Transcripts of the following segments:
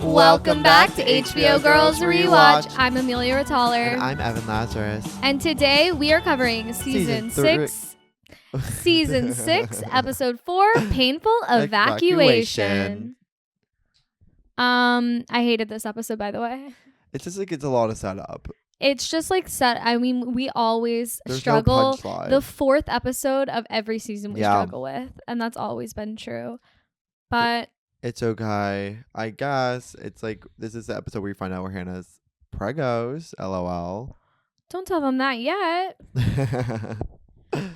Welcome back to HBO Girls Rewatch. I'm Amelia Retaller. And I'm Evan Lazarus. And today we are covering Season 6, Episode 4, Painful Evacuation. I hated this episode, by the way. It's just like it's a lot of setup. It's just like we always There's struggle. No the fourth episode of every season we struggle with, and that's always been true. But it's okay, I guess. It's like this is the episode where you find out where Hannah's pregos. LOL. Don't tell them that yet.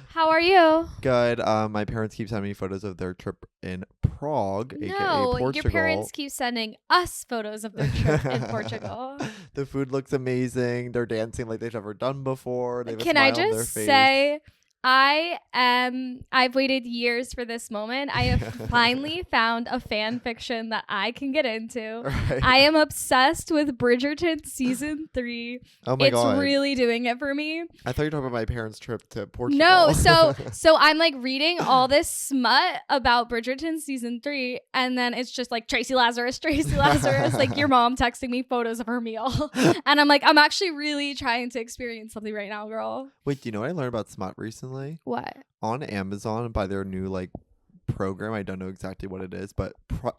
How are you? Good. My parents keep sending me photos of their trip in Prague, aka Portugal. Your parents keep sending us photos of their trip in Portugal. The food looks amazing. They're dancing like they've never done before. They have Can a smile I just on their face. say I've waited years for this moment. I have finally found a fan fiction that I can get into. Right. I am obsessed with Bridgerton season 3. Oh my God. It's really doing it for me. I thought you were talking about my parents' trip to Portugal. No, so I'm like reading all this smut about Bridgerton season 3, and then it's just like Tracy Lazarus, like your mom texting me photos of her meal. And I'm like, I'm actually really trying to experience something right now, girl. Wait, do you know what I learned about smut recently? What? On Amazon, by their new program, I don't know exactly what it is, but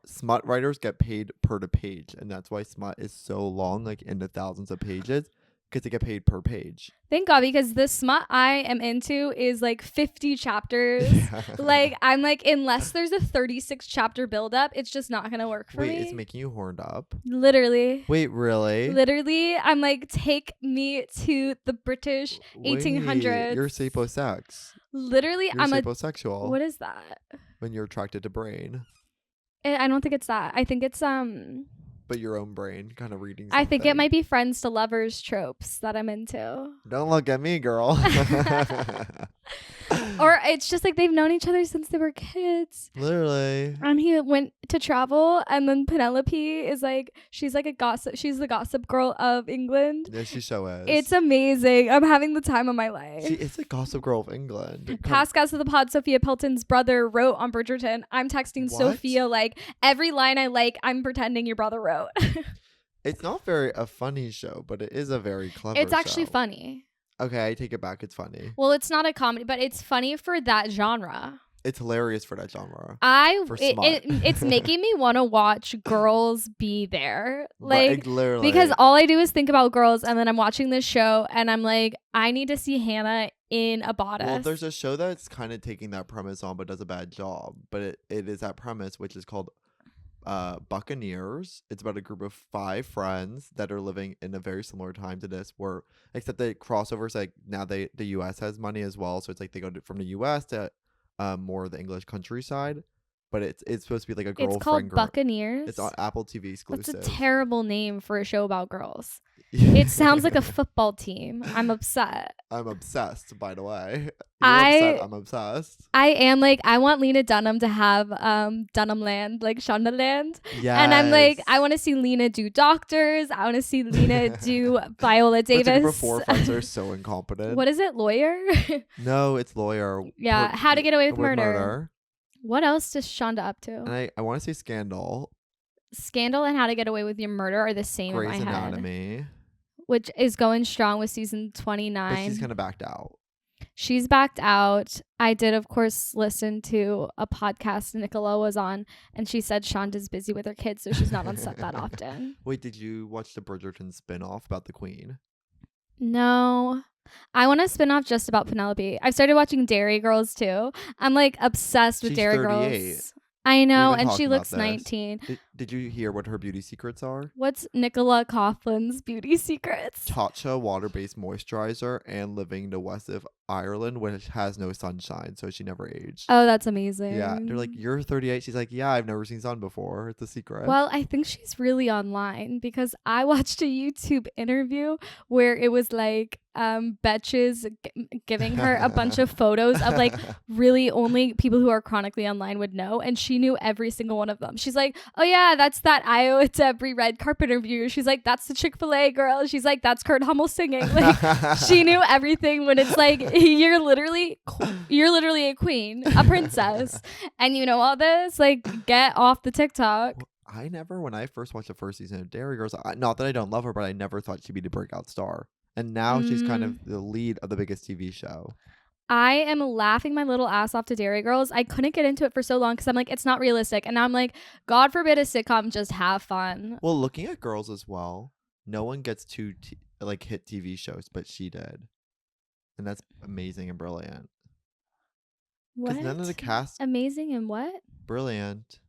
smut writers get paid per page, and that's why smut is so long, like in the thousands of pages, because they get paid per page. Thank God, because the smut I am into is like 50 chapters. Like I'm like, unless there's a 36 chapter buildup, it's just not gonna work for me. Wait, it's making you horned up? Literally. Wait, really? Literally, I'm like, take me to the British 1800s. You're saposex. Literally, You're I'm saposexual. What is that? When you're attracted to brain. I don't think it's that. I think it's But your own brain kind of reading something. I think it might be friends to lovers tropes that I'm into. Don't look at me, girl. Or it's just like they've known each other since they were kids. Literally. And he went to travel, and then Penelope is like, she's like a gossip. She's the gossip girl of England. Yeah, she so is. It's amazing. I'm having the time of my life. She is the gossip girl of England. Past guest of the pod, Sophia Pilton's brother wrote on Bridgerton. I'm texting Sophia like every line I like, I'm pretending your brother wrote. It's not a funny show, but it is a very clever It's actually show. funny. Okay, I take it back. It's funny. Well, it's not a comedy, but it's funny for that genre. It's hilarious for that genre. It's making me want to watch girls be there. Like, literally. Because all I do is think about girls, and then I'm watching this show, and I'm like, I need to see Hannah in a bodice. Well, there's a show that's kind of taking that premise on, but does a bad job. But it is that premise, which is called Buccaneers. It's about a group of 5 friends that are living in a very similar time to this, where except the crossovers, like now the US has money as well, so it's like they go from the US to more of the English countryside, but it's supposed to be like a girlfriend. It's called Buccaneers. It's on Apple TV exclusive. That's a terrible name for a show about girls. It sounds like a football team. I'm upset. I'm obsessed, by the way. I'm obsessed. I am like, I want Lena Dunham to have Dunham Land, like Shondaland. Yeah. And I'm like, I want to see Lena do Doctors. I want to see Lena do Viola Davis. But the group of 4 friends are so incompetent. What is it? Lawyer? No, it's Lawyer. Yeah. How to Get Away with Murder. What else is Shonda up to? And I want to say Scandal. Scandal and How to Get Away with Your Murder are the same in my head. Grey's Anatomy. Which is going strong with season 29. But she's kind of backed out. She's backed out. I did, of course, listen to a podcast Nicola was on, and she said Shonda's busy with her kids, so she's not on set that often. Wait, did you watch the Bridgerton spinoff about the Queen? No. I want a spinoff just about Penelope. I've started watching Dairy Girls, too. I'm, like, obsessed with Dairy 38. Girls. I know, and she about looks this. 19. Did you hear what her beauty secrets are? What's Nicola Coughlin's beauty secrets? Tatcha water-based moisturizer and living in the west of Ireland, which has no sunshine, so she never aged. Oh, that's amazing. Yeah, they're like, you're 38. She's like, yeah, I've never seen sun before. It's a secret. Well, I think she's really online because I watched a YouTube interview where it was like Betches giving her a bunch of photos of like really only people who are chronically online would know, and she knew every single one of them. She's like, oh yeah, that's that Iowa Debris red carpet interview. She's like, that's the Chick-fil-A girl. She's like, that's Kurt Hummel singing. Like, she knew everything when it's like, you're literally a queen, a princess, and you know all this. Like, get off the TikTok. when I first watched the first season of Dairy Girls, not that I don't love her, but I never thought she'd be the breakout star. And now she's kind of the lead of the biggest TV show. I am laughing my little ass off to Dairy Girls. I couldn't get into it for so long because I'm like, it's not realistic. And now I'm like, God forbid a sitcom, just have fun. Well, looking at Girls as well, no one gets to hit TV shows, but she did. And that's amazing and brilliant. What? None of the cast... Amazing and what? Brilliant.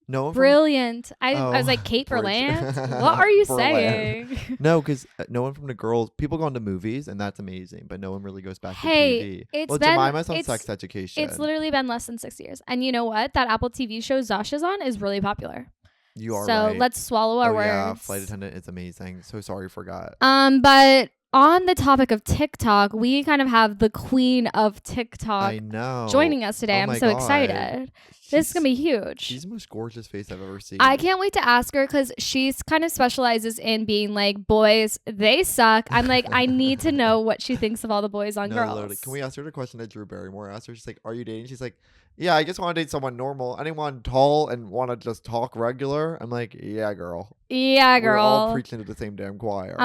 No one Brilliant. I was like, Kate Berlant? What are you saying? No, because no one from the Girls... People go into movies, and that's amazing, but no one really goes back to TV. Jemima's on Sex Education. It's literally been less than 6 years. And you know what? That Apple TV show Zosh is on is really popular. You are right. So let's swallow our words. Yeah, Flight Attendant is amazing. So sorry, forgot. But... on the topic of TikTok, we kind of have the queen of TikTok joining us today. I'm so excited. This is going to be huge. She's the most gorgeous face I've ever seen. I can't wait to ask her because she's kind of specializes in being like, boys, they suck. I'm like, I need to know what she thinks of all the boys on Girls. Literally. Can we ask her the question that Drew Barrymore asked her? She's like, are you dating? She's like, yeah, I just want to date someone normal. Anyone tall and want to just talk regular. I'm like, yeah, girl. Yeah, girl. We're all preaching to the same damn choir.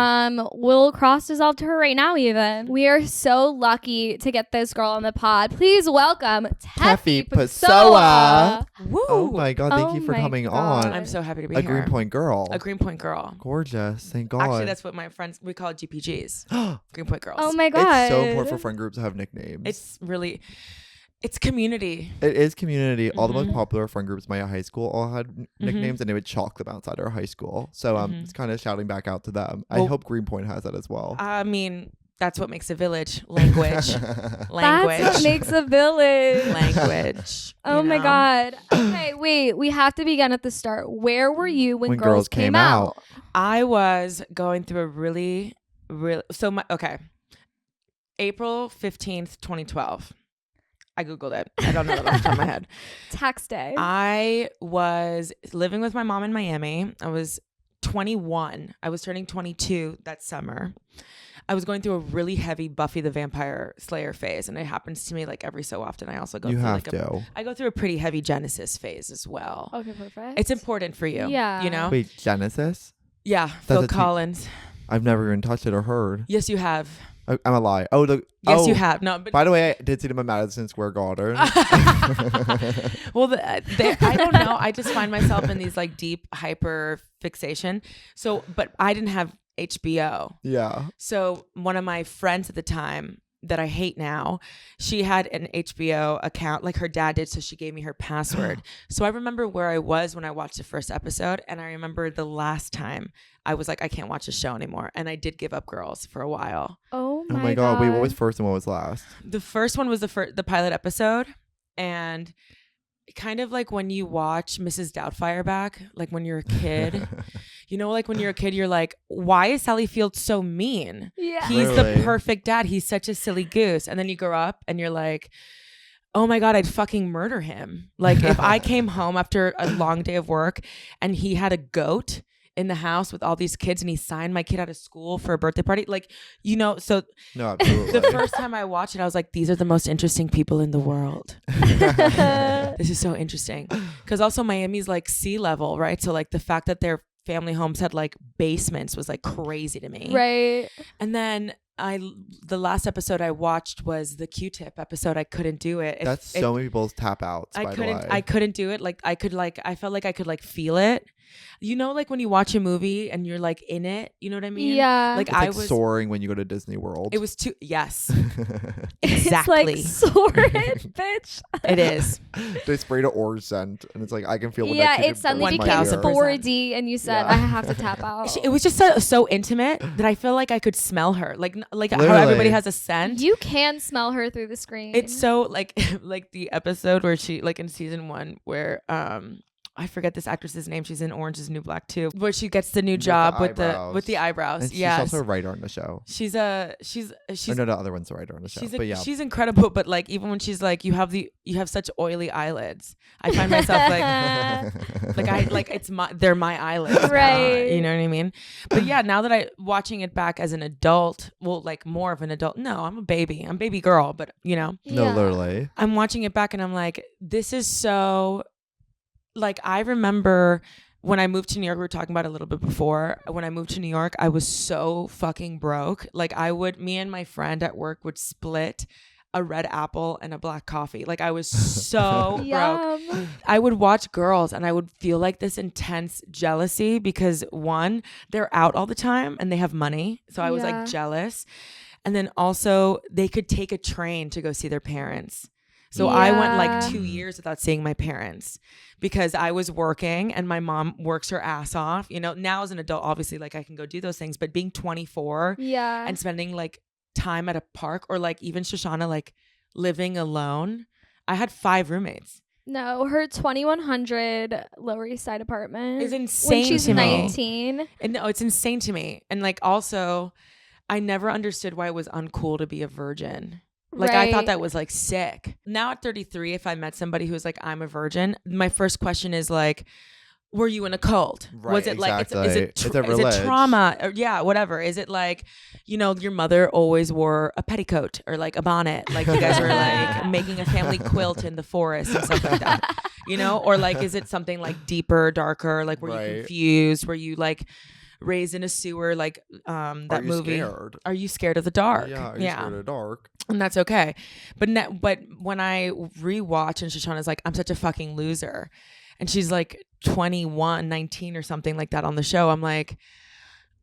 We'll cross dissolve to her right now even. We are so lucky to get this girl on the pod. Please welcome Tefi Pessoa. Woo. Oh my God, thank you for coming on. I'm so happy to be here. A Greenpoint girl. A Greenpoint girl. Gorgeous. Thank God. Actually, that's what my friends, we call it GPGs. Greenpoint girls. Oh my God. It's so important for friend groups to have nicknames. It's community. It is community. Mm-hmm. All the most popular friend groups in my high school all had nicknames, and they would chalk them outside our high school. So it's kind of shouting back out to them. Well, I hope Greenpoint has that as well. I mean, that's what makes a village. Language. That's what makes a village. Language. Oh my God. Okay, wait. We have to begin at the start. Where were you when Girls came out? I was going through a really April 15th, 2012. I Googled it. I don't know that off the top of my head. Tax day. I was living with my mom in Miami. I was 21. I was turning 22 that summer. I was going through a really heavy Buffy the Vampire Slayer phase, and it happens to me like every so often. I also go I go through a pretty heavy Genesis phase as well. Okay, perfect. It's important for you. Yeah. You know? Wait, Genesis? Yeah, Phil Collins. I've never even touched it or heard. Yes, you have. I'm a lie. Yes, you have. No, but by the way, I did see them at Madison Square Garden. Well, I don't know. I just find myself in these like deep hyper fixation. So, but I didn't have HBO. Yeah. So one of my friends at the time that I hate now, she had an HBO account like her dad did, so she gave me her password. So I remember where I was when I watched the first episode, and I remember the last time I was like, I can't watch the show anymore, and I did give up Girls for a while. Oh my God. Wait, what was first and what was last? The first one was the pilot episode, and kind of like when you watch Mrs. Doubtfire back, like when you're a kid, you know, like when you're a kid, you're like, why is Sally Field so mean? Yeah. He's the perfect dad. He's such a silly goose. And then you grow up and you're like, oh my God, I'd fucking murder him. Like if I came home after a long day of work and he had a goat in the house with all these kids and he signed my kid out of school for a birthday party, like, you know, so no, absolutely. The first time I watched it, I was like, these are the most interesting people in the world. This is so interesting. Because also Miami's like sea level, right? So like the fact that their family homes had like basements was like crazy to me. Right. And then the last episode I watched was the Q-tip episode. I couldn't do it. That's so many people's tap outs. I couldn't do it. Like I felt like I could like feel it. You know, like when you watch a movie and you're like in it, you know what I mean? Yeah. Like I was soaring when you go to Disney World. It was too, yes. Exactly. It's like soaring, bitch. It is. They sprayed an orange scent and it's like, I can feel when yeah, that it suddenly became 4D and you said, I have to tap out. It was just so intimate that I feel like I could smell her. Like literally. How everybody has a scent. You can smell her through the screen. It's so like the episode where she, like in season 1 where I forget this actress's name. She's in Orange Is the New Black too, where she gets the new job with the eyebrows. And she's also a writer on the show. She's no, the other one's a writer on the show. But yeah, she's incredible. But like even when she's like, you have such oily eyelids. I find myself like they're my eyelids, right? You know what I mean? But yeah, now that I watching it back as an adult, well, like more of an adult. No, I'm a baby. I'm baby girl. But you know, no, literally, I'm watching it back and I'm like, this is so like I remember when I moved to New York, we were talking about it a little bit before. When I moved to New York, I was so fucking broke. Like me and my friend at work would split a red apple and a black coffee. Like I was so broke. Yum. I would watch girls and I would feel like this intense jealousy because one, they're out all the time and they have money. So I was like jealous. And then also they could take a train to go see their parents. So I went like 2 years without seeing my parents because I was working and my mom works her ass off. You know, now as an adult, obviously, like I can go do those things, but being 24 and spending like time at a park or like even Shoshana, like living alone. I had 5 roommates. No, her 2100 Lower East Side apartment is insane when she's to 19. Me. And no, it's insane to me. And like also, I never understood why it was uncool to be a virgin. Like I thought that was like sick. Now at 33, if I met somebody who was like, I'm a virgin, my first question is like, were you in a cult? Right, was it exactly. like, is it trauma? Or, yeah, whatever. Is it like, you know, your mother always wore a petticoat or like a bonnet? Like you guys were like making a family quilt in the forest and stuff like that, you know? Or like, is it something like deeper, darker? Like were you confused? Were you like raised in a sewer? Like that movie. Scared? Are you scared of the dark? Yeah, are you scared of the dark? And that's okay. But when I rewatch and Shoshana's like, I'm such a fucking loser. And she's like 21, 19 or something like that on the show. I'm like,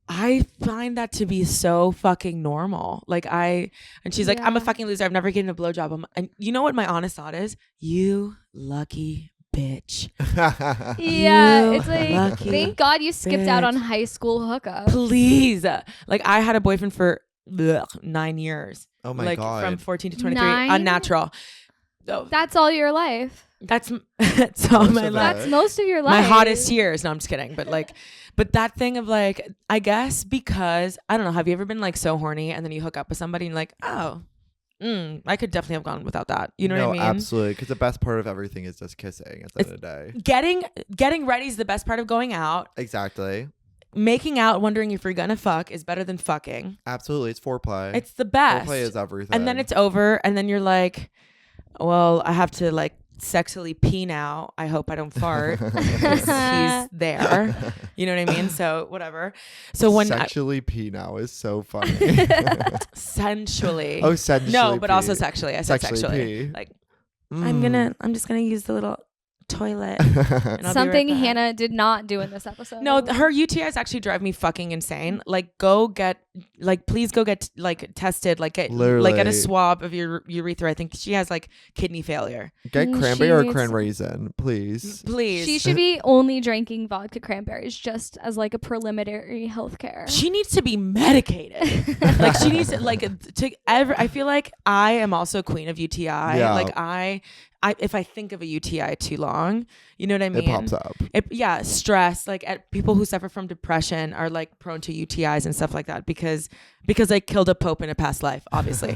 I find that to be so fucking normal. Like and she's like, I'm a fucking loser. I've never given a blowjob. And you know what my honest thought is? You lucky bitch. Yeah, it's like, thank God you skipped out on high school hookup. Please. Like I had a boyfriend for 9 years. Oh my God. From 14 to 23. 9? Unnatural. So, that's all your life. That's all my life. That's most of your life. My hottest years. No, I'm just kidding. But that thing of like, I guess because, I don't know, have you ever been like so horny and then you hook up with somebody and like, oh, I could definitely have gone without that. You know what I mean? Absolutely. Because the best part of everything is just kissing at the end of the day. Getting ready is the best part of going out. Exactly. Making out, wondering if you're gonna fuck is better than fucking. Absolutely. It's foreplay. It's the best. Foreplay is everything. And then it's over and then you're like, well, I have to like sexually pee now. I hope I don't fart because he's there. You know what I mean? So whatever. So when sexually pee now is so funny. Sensually. Oh, sensually. No, but pee. also sexually. I said sexually. Pee. Like I'm just gonna use the little toilet. Something Hannah did not do in this episode. No, her UTIs actually drive me fucking insane. Like please go get like tested, like get a swab of your urethra. I think she has like kidney failure. Get cranberry or cran raisin, please. She should be only drinking vodka cranberries just as like a preliminary health care. She needs to be medicated. Like she needs to I feel like I am also queen of UTI. Yeah. Like I if I think of a UTI too long, you know what I mean? It pops up. Stress. Like people who suffer from depression are like prone to UTIs and stuff like that because I killed a pope in a past life, obviously.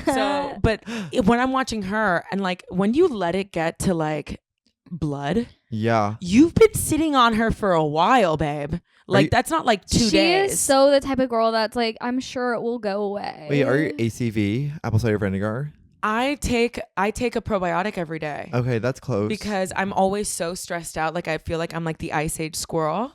So, but when I'm watching her and like when you let it get to like blood, you've been sitting on her for a while, babe. Like that's not like 2 days. She is so the type of girl that's like, I'm sure it will go away. Wait, are you ACV, apple cider vinegar? I take a probiotic every day. Okay, that's close. Because I'm always so stressed out. Like I feel like I'm like the Ice Age squirrel.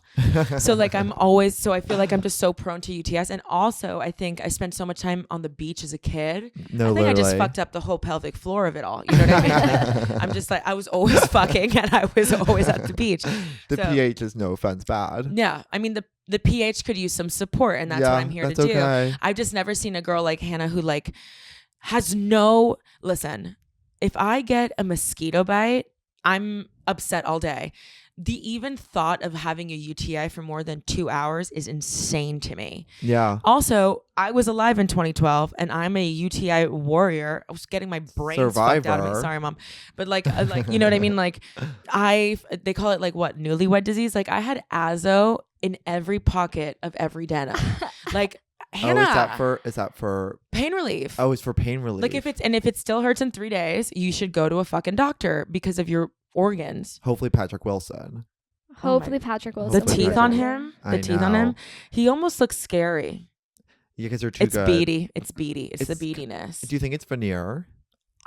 So like I feel like I'm just so prone to UTIs. And also I think I spent so much time on the beach as a kid. I just fucked up the whole pelvic floor of it all. You know what I mean? I'm just like, I was always fucking and I was always at the beach. The pH is, no offense, bad. Yeah. I mean the pH could use some support and that's what I'm here to do. Okay. I've just never seen a girl like Hannah who like listen, if I get a mosquito bite, I'm upset all day. The even thought of having a UTI for more than 2 hours is insane to me. Yeah. Also, I was alive in 2012 and I'm a UTI warrior. I was getting my brains fucked out of me. Sorry, mom. But like, you know what I mean? Like they call it like what? Newlywed disease. Like I had azo in every pocket of every denim. Like, Hannah. Is that for pain relief? Oh, it's for pain relief. Like if it still hurts in 3 days, you should go to a fucking doctor because of your organs. Hopefully Patrick Wilson. Patrick Wilson. The teeth on him. He almost looks scary. Yeah, because they're too good. It's beady. It's the beadiness. Do you think it's veneer?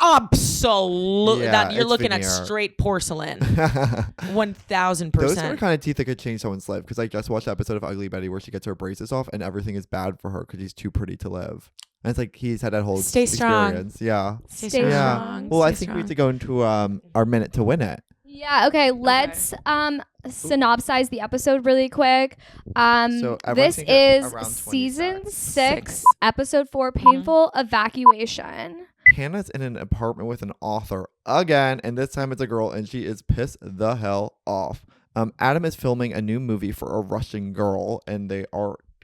Absolutely. Yeah, You're it's looking at veneer. straight porcelain. Those are 1000%. the kind of teeth that could change someone's life. Because I just watched the episode of Ugly Betty where she gets her braces off and everything is bad for her because she's too pretty to live. And it's like he's had that whole Stay strong. experience. Yeah. Stay Stay Yeah. strong. Well, I Stay think we have strong. to go into our minute to win it. Yeah, okay, let's synopsize the episode really quick. So everyone This can get is around 20 season seconds. 6, episode 4, Painful Evacuation. Hannah's in an apartment with an author again, and this time it's a girl, and she is pissed the hell off. Adam is filming a new movie for a Russian girl, and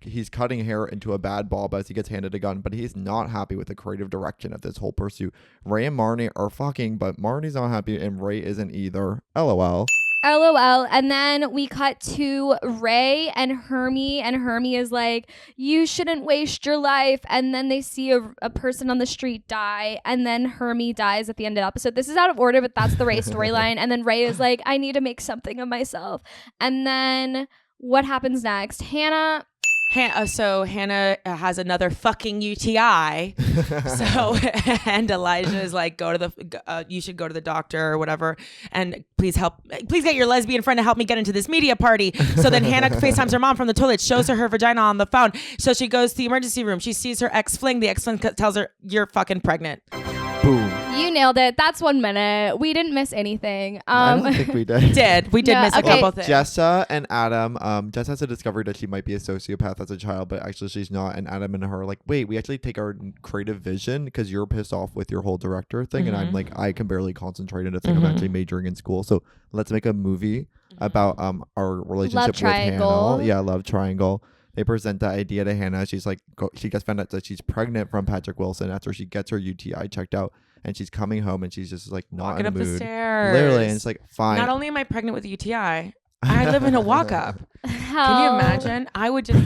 he's cutting hair into a bad bob as he gets handed a gun, but he's not happy with the creative direction of this whole pursuit. Ray and Marne are fucking, but Marnie's not happy, and Ray isn't either. LOL. LOL. And then we cut to Ray and Hermie, and Hermie is like, you shouldn't waste your life. And then they see a person on the street die, and then Hermie dies at the end of the episode. This is out of order, but that's the Ray storyline. And then Ray is like, I need to make something of myself. And then what happens next? So Hannah has another fucking UTI. So and Elijah is like, you should go to the doctor or whatever, and please get your lesbian friend to help me get into this media party. So then Hannah FaceTimes her mom from the toilet, shows her vagina on the phone. So she goes to the emergency room. She sees her ex-fling. The ex-fling tells her, you're fucking pregnant. Boom. You nailed it. That's 1 minute. We didn't miss anything. I don't think we did. We did No, miss a okay. couple things. Jessa and Adam, Jess has a discovery that she might be a sociopath as a child, but actually she's not. And Adam and her are like, wait, we actually take our creative vision because you're pissed off with your whole director thing. And I'm like, I can barely concentrate on a thing. I'm actually majoring in school. So let's make a movie about our relationship with triangle. Hannah. Yeah, love triangle. They present that idea to Hannah. She's like, she gets found out that she's pregnant from Patrick Wilson after she gets her UTI checked out. And she's coming home and she's just like not Walking in up the the mood. stairs. Literally. And it's like, fine. Not only am I pregnant with a UTI, I live in a walk-up. Can you imagine? I would just...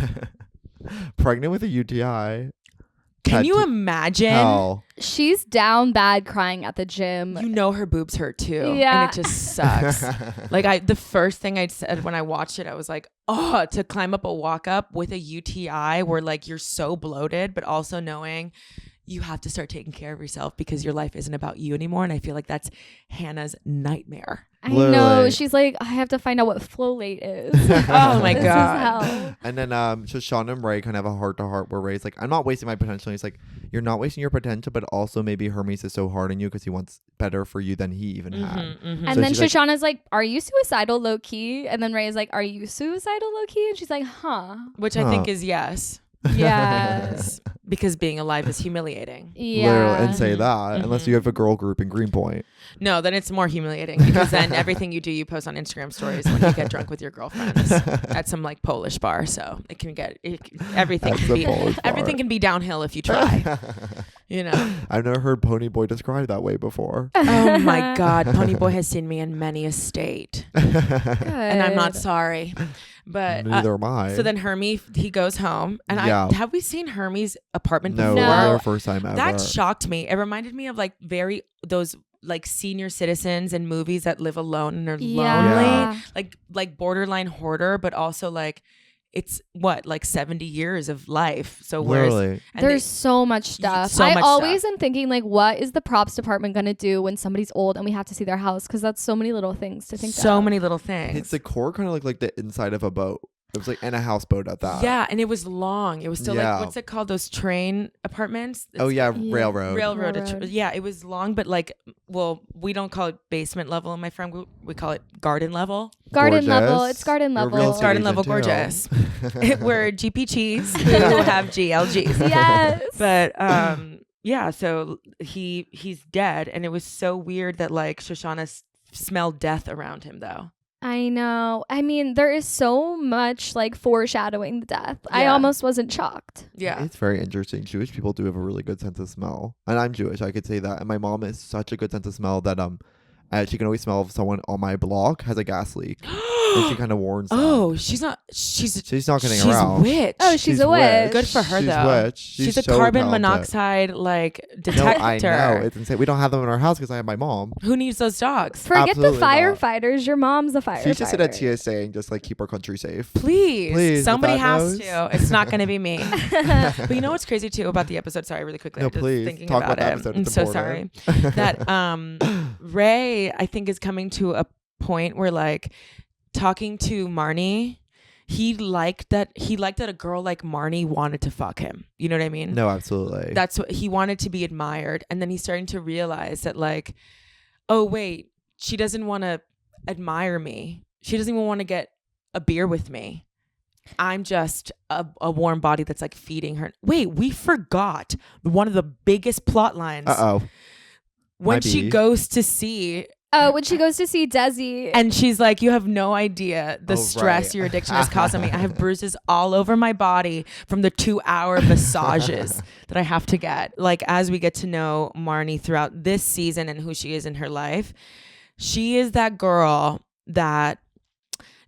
Pregnant with a UTI. Can you imagine? Hell. She's down bad crying at the gym. You know her boobs hurt too. Yeah. And it just sucks. The first thing I said when I watched it, I was like, oh, to climb up a walk-up with a UTI where like you're so bloated, but also knowing you have to start taking care of yourself because your life isn't about you anymore. And I feel like that's Hannah's nightmare. I know. Literally. She's like, I have to find out what folate is. Oh my This is God. hell. And then so Sean and Ray kind of have a heart-to-heart where Ray's like, I'm not wasting my potential. And he's like, you're not wasting your potential, but also maybe Hermes is so hard on you because he wants better for you than he even had. And So then she's like- Shoshana's like, are you suicidal low key? And then Ray is like, are you suicidal low key? And she's like, huh. Which I think is yes. Yes. Because being alive is humiliating. Yeah. Literally, and say that unless you have a girl group in Greenpoint. No, then it's more humiliating because then everything you do, you post on Instagram stories when you get drunk with your girlfriends at some like Polish bar. So it can get everything. That's Can the be, Polish bar. everything can be downhill if you try. You know. I've never heard Pony Boy described that way before. Oh my God, Pony Boy has seen me in many a state, and I'm not sorry. But Neither am I. so then Hermie, he goes home, and Yeah. have we seen Hermie's apartment no, before? it was our first time ever. That shocked me. It reminded me of like those like senior citizens in movies that live alone and are Yeah. lonely, like borderline hoarder, but also like it's like 70 years of life. So Literally. There's so much stuff. so I much always stuff. am thinking like, what is the props department gonna do when somebody's old and we have to see their house? Because that's so many little things to think. so of. many little things. Its decor kind of looked like the inside of a boat. It was like in a houseboat at that. Yeah, and it was long. It was still Yeah. like, what's it called? Those train apartments? Oh yeah, Yeah. railroad. Railroad. Yeah, it was long, but like, well, we don't call it basement level in my friend group. We call it garden level. Garden level. Gorgeous. It's garden You're a level. real It's garden estate level agent, gorgeous. too. We're GP cheese who have GLGs. Yes. But yeah, so he's dead, and it was so weird that like Shoshana smelled death around him though. I know. I mean, there is so much like foreshadowing the death. I Yeah. almost wasn't shocked. Yeah. It's very interesting. Jewish people do have a really good sense of smell. And I'm Jewish, I could say that. And my mom has such a good sense of smell that she can always smell if someone on my block has a gas leak. and she kind of warns them. Oh, she's not getting around. Witch. Oh, she's a witch. Good for her, she's though. Witch. She's a so carbon talented. monoxide like detector. No, I know. It's insane. We don't have them in our house because I have my mom. Who needs those dogs? Forget Absolutely the not. firefighters. Your mom's a firefighter. She's just at TSA and just like keep our country safe. Please somebody the has fat to. It's not going to be me. But you know what's crazy too about the episode? Sorry, really quickly. No, I'm just please. thinking Talk about about the it. episode. I'm It's so sorry. important. That Ray, I think, is coming to a point where like talking to Marne, he liked that a girl like Marne wanted to fuck him. You know what I mean? No, absolutely. That's what he wanted, to be admired. And then he's starting to realize that like, oh wait, she doesn't want to admire me. She doesn't even want to get a beer with me. I'm just a warm body that's like feeding her. Wait, we forgot one of the biggest plot lines. When she goes to see when she goes to see Desi. and she's like, you have no idea the stress right. your addiction is causing me. I have bruises all over my body from the 2-hour massages that I have to get. Like, as we get to know Marne throughout this season and who she is in her life, she is that girl that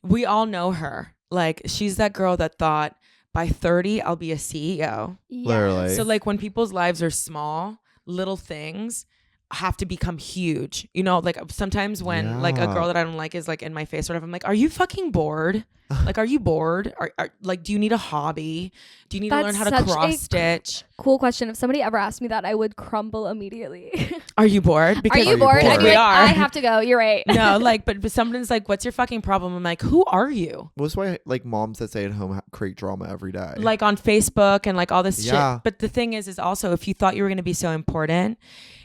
we all know her. Like, she's that girl that thought by 30, I'll be a CEO. Literally. So like when people's lives are small, little things have to become huge. You know, like sometimes when like a girl that I don't like is like in my face or whatever, I'm like, are you fucking bored? Like, are you bored? Are like, do you need a hobby? Do you need to learn how to cross stitch? Cool question. If somebody ever asked me that, I would crumble immediately. Are you bored? Are you bored? I'd be We like, are. I have to go. You're right. No, like, but someone's like, what's your fucking problem? I'm like, who are you? Well, that's why like moms that stay at home create drama every day. Like on Facebook and like all this Yeah. shit. But the thing is also, if you thought you were going to be so important,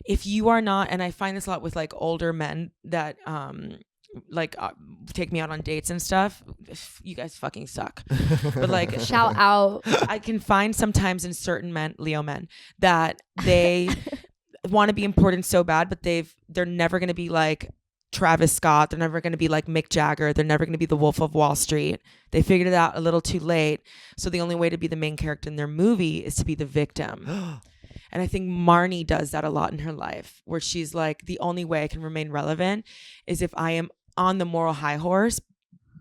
if you are not, and I find this a lot with like older men that take me out on dates and stuff, you guys fucking suck. But like, Shout out. I can find sometimes in certain men, Leo men, that they want to be important so bad, but they're never going to be like Travis Scott. They're never going to be like Mick Jagger. They're never going to be the Wolf of Wall Street. They figured it out a little too late. So the only way to be the main character in their movie is to be the victim. And I think Marne does that a lot in her life, where she's like, the only way I can remain relevant is if I am on the moral high horse,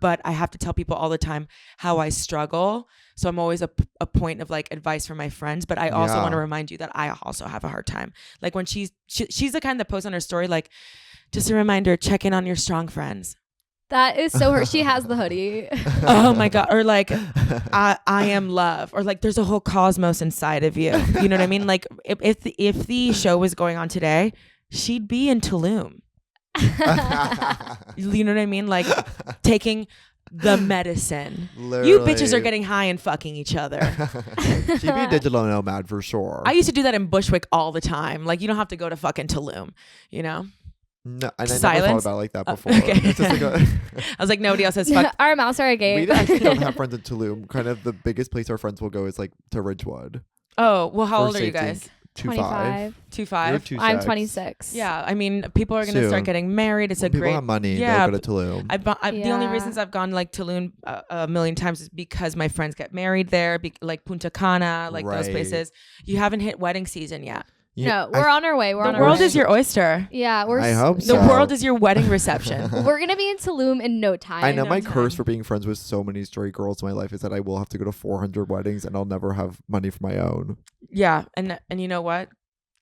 but I have to tell people all the time how I struggle. So I'm always a point of like advice for my friends, but I also want to remind you that I also have a hard time. Like when she's the kind that posts on her story, like, just a reminder, check in on your strong friends. That is so her. She has the hoodie. Oh my God. Or like, I am love. Or like, there's a whole cosmos inside of you. You know what I mean? Like if the show was going on today, she'd be in Tulum. You know what I mean? Like taking the medicine. Literally. You bitches are getting high and fucking each other. She'd be a digital nomad for sure. I used to do that in Bushwick all the time. Like, you don't have to go to fucking Tulum, you know? No, and I never Silence? thought about it like that before. Okay. It's just like I was like, nobody else has fucked. Our mouse are a game. we actually don't have friends in Tulum. Kind of the biggest place our friends will go is like to Ridgewood. Oh, well, how For old are you safety. guys? 25. 25? I'm 26. Yeah, I mean, people are going to Soon. start getting married. It's When a people great... have money, Yeah, they'll go to Tulum. The only Yeah. reasons I've gone like Tulum a million times is because my friends get married there, like Punta Cana, like those Right. places. You haven't hit wedding season yet. No, we're on our way. We're on The our world way. is your oyster. Yeah, I hope The so. world is your wedding reception. We're gonna be in Tulum in no time. I know my time. curse for being friends with so many straight girls in my life is that I will have to go to 400 weddings and I'll never have money for my own. Yeah, and you know what?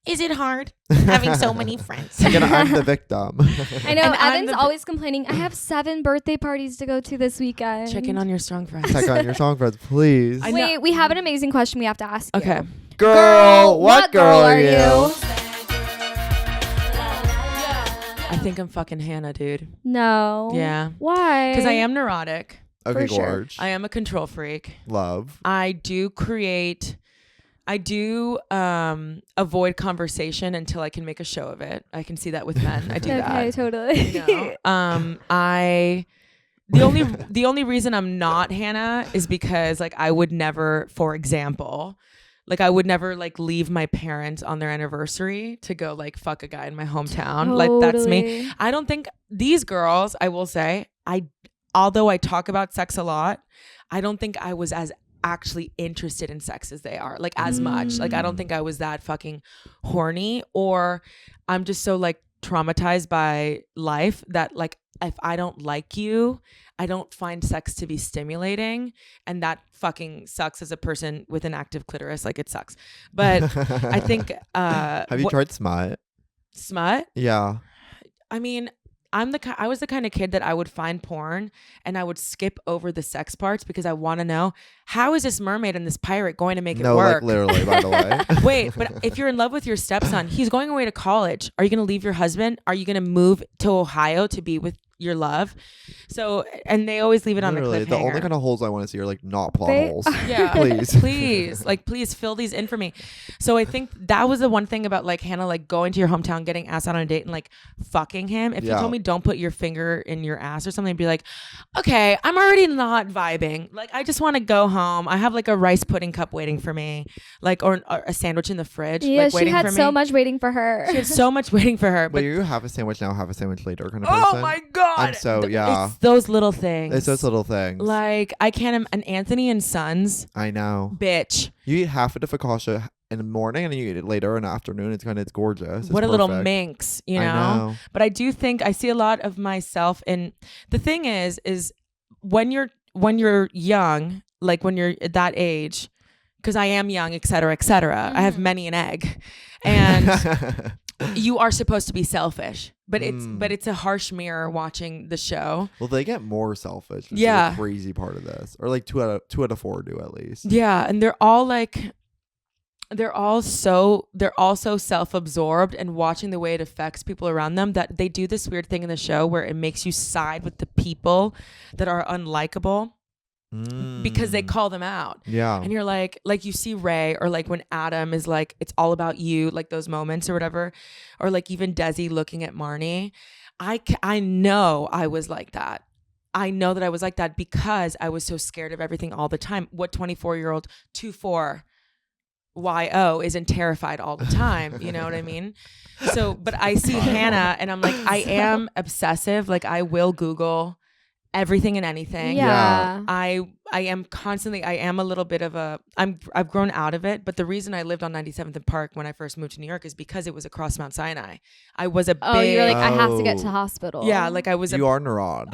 Is it hard having so many friends? Again, I'm the victim. I know. And I'm Evan's the- always complaining. I have 7 birthday parties to go to this weekend. Check in on your strong friends. Check on your song friends, please. I know- Wait, we have an amazing question we have to ask you. Okay. Girl, what girl are you? I think I'm fucking Hannah, dude. No. Yeah. Why? Because I am neurotic. Okay, For sure. Gorge. I am a control freak. Love. I do avoid conversation until I can make a show of it. I can see that with men. I do Okay, that. totally. You know? The only reason I'm not Hannah is because like I would never, for example, like I would never like leave my parents on their anniversary to go like fuck a guy in my hometown. Like that's me. Totally. I don't think these girls, I will say, although I talk about sex a lot, I don't think I was as actually interested in sex as they are, like as much. Like I don't think I was that fucking horny, or I'm just so like traumatized by life that like if I don't like you, I don't find sex to be stimulating, and that fucking sucks as a person with an active clitoris. Like it sucks. But I think have you tried smut? Smut? Yeah. I mean, I was the kind of kid that I would find porn and I would skip over the sex parts because I want to know, how is this mermaid and this pirate going to make it work? Like literally, by the way. Wait, but if you're in love with your stepson, he's going away to college. Are you going to leave your husband? Are you going to move to Ohio to be with your love? So, and they always leave it on a cliffhanger. The only kind of holes I want to see are like not plot holes. Yeah. Please. Please fill these in for me. So I think that was the one thing about like Hannah, like going to your hometown, getting asked out on a date and like fucking him. If you told me don't put your finger in your ass or something, I'd be like, okay, I'm already not vibing. Like, I just want to go home. I have like a rice pudding cup waiting for me, like, or a sandwich in the fridge. Yeah, like, she waiting had for so me. much waiting for her. She had so much waiting for her. But you have a sandwich now, have a sandwich later kind of person. Oh my God. I'm so, It's those little things. It's those little things. Like, I can't, an Anthony and Sons. I know. Bitch. You eat half a focaccia in the morning and then you eat it later in the afternoon. It's gorgeous. What it's a little perfect. minx, you know? I know. But I do think I see a lot of myself in, the thing is when you're young, like when you're at that age, because I am young, et cetera, et cetera. I have many an egg. And you are supposed to be selfish, but it's a harsh mirror watching the show. Well, they get more selfish. Which is the crazy part of this, or like two out of four do at least. Yeah, and they're all so self-absorbed, and watching the way it affects people around them, that they do this weird thing in the show where it makes you side with the people that are unlikable. Because they call them out. Yeah. And you're like you see Ray, or like when Adam is like, it's all about you, like those moments or whatever, or like even Desi looking at Marne. I know I was like that. I know that I was like that because I was so scared of everything all the time. What 24-year-old 24 YO isn't terrified all the time? You know what I mean? So, but I see Hannah and I'm like, I am obsessive. Like I will Google everything and anything. Yeah. I am constantly, I am a little bit of I've grown out of it, but the reason I lived on 97th and Park when I first moved to New York is because it was across Mount Sinai. I was a big... you're like, I have to get to hospital. Yeah, like I was You are neurod.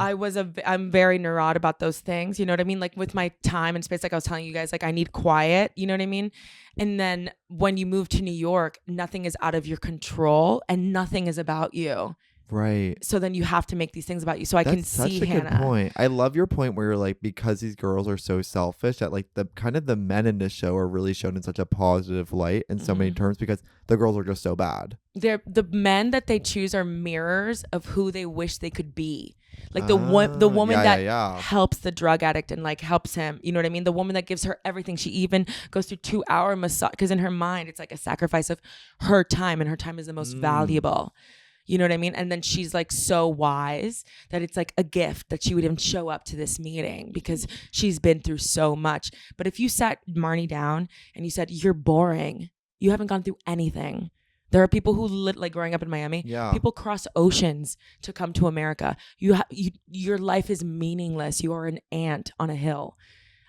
I'm very neurod about those things, you know what I mean? Like with my time and space, like I was telling you guys, like I need quiet, you know what I mean? And then when you move to New York, nothing is out of your control and nothing is about you. Right. So then you have to make these things about you. So I can see such a Hannah. good point. I love your point where you're like, because these girls are so selfish, that like the kind of the men in this show are really shown in such a positive light in so many terms, because the girls are just so bad. The men that they choose are mirrors of who they wish they could be. Like the woman that helps the drug addict and like helps him, you know what I mean? The woman that gives her everything. She even goes through 2-hour massage, because in her mind it's like a sacrifice of her time, and her time is the most valuable. You know what I mean? And then she's like so wise that it's like a gift that she would even show up to this meeting because she's been through so much. But if you sat Marne down and you said, you're boring, you haven't gone through anything. There are people who like growing up in Miami. Yeah. People cross oceans to come to America. Your life is meaningless. You are an ant on a hill.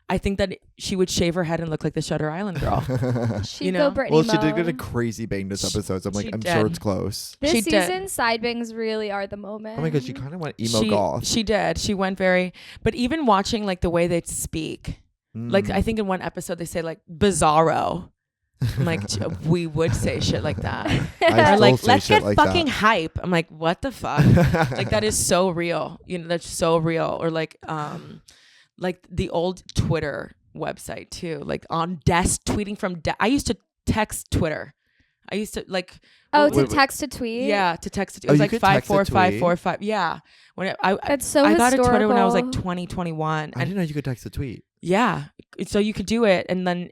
I think that she would shave her head and look like the Shutter Island girl. She'd go Britney Well, she did mode. get a crazy bang this episode, so I'm sure it's close. This She season, did. side bangs really are the moment. Oh my god, she kind of went emo goth. She did. She went very, but even watching like the way they speak, like I think in one episode they say like bizarro. I'm like, we would say shit like that. Or like, let's get like fucking that. hype. I'm like, what the fuck? Like that is so real. You know, that's so real. Or like the old Twitter website too, like on desk tweeting from I used to text Twitter. I used to like text to tweet. Yeah, to text it was like 54545. Yeah, when it's so I got a Twitter when I was like historical. 2021. I didn't know you could text a tweet. Yeah, so you could do it, and then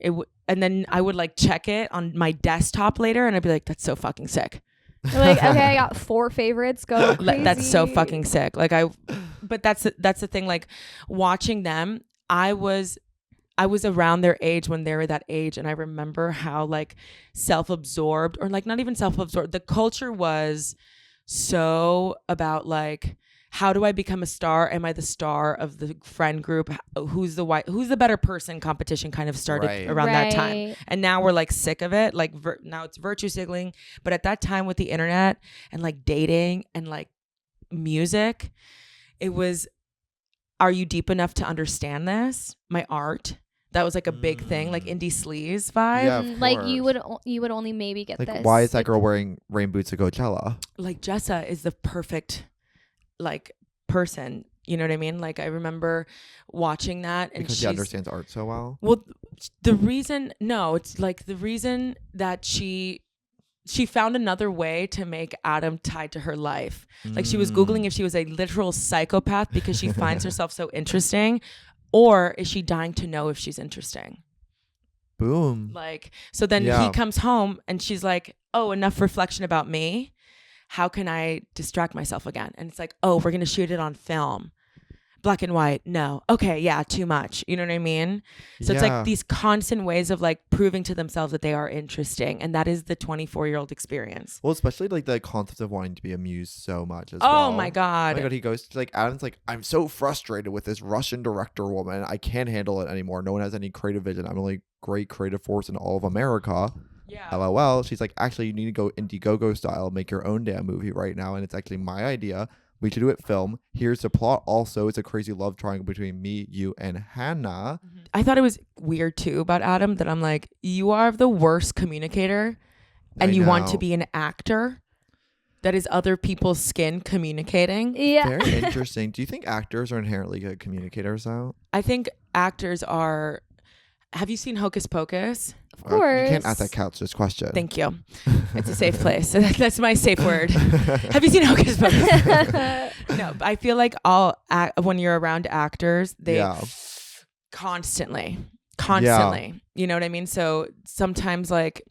then I would like check it on my desktop later, and I'd be like, that's so fucking sick. You're like, okay, I got 4 favorites. Go crazy. That's so fucking sick. Like but that's the thing. Like watching them, I was around their age when they were that age, and I remember how like self-absorbed, or like not even self-absorbed, the culture was so about like how do I become a star? Am I the star of the friend group? Who's the better person competition kind of started around that time. And now we're like sick of it. Like now it's virtue signaling. But at that time with the internet and like dating and like music, it was, are you deep enough to understand this? My art. That was like a big thing, like indie sleaze vibe. Yeah, like you would only maybe get like, this. why is that girl wearing rain boots at Coachella? Like Jessa is the perfect like person. You know what I mean? Like I remember watching that, and because she understands art so well. Well, the reason that she found another way to make Adam tied to her life. Like she was Googling if she was a literal psychopath because she finds herself so interesting. Or is she dying to know if she's interesting? Boom. Like, so then he comes home and she's like, oh, enough reflection about me. How can I distract myself again? And it's like, oh, we're going to shoot it on film. Black and white. No. Okay. Yeah. Too much. You know what I mean? So it's like these constant ways of like proving to themselves that they are interesting. And that is the 24-year-old experience. Well, especially like the concept of wanting to be amused so much as well. Oh my God. Oh my God. He goes to like, Adam's like, I'm so frustrated with this Russian director woman. I can't handle it anymore. No one has any creative vision. I'm the only great creative force in all of America. Yeah. LOL. She's like, actually, you need to go Indiegogo style, make your own damn movie right now. And it's actually my idea. We should do it film. Here's the plot. Also, it's a crazy love triangle between me, you, and Hannah. I thought it was weird too about Adam that I'm like, you are the worst communicator and you want to be an actor that is other people's skin communicating. Yeah. Very interesting. Do you think actors are inherently good communicators though? I think actors are. Have you seen Hocus Pocus? Of course. You can't ask that couch this question. Thank you. It's a safe place. That's my safe word. Have you seen Hocus Pocus? No, I feel like when you're around actors, they constantly, you know what I mean? So sometimes like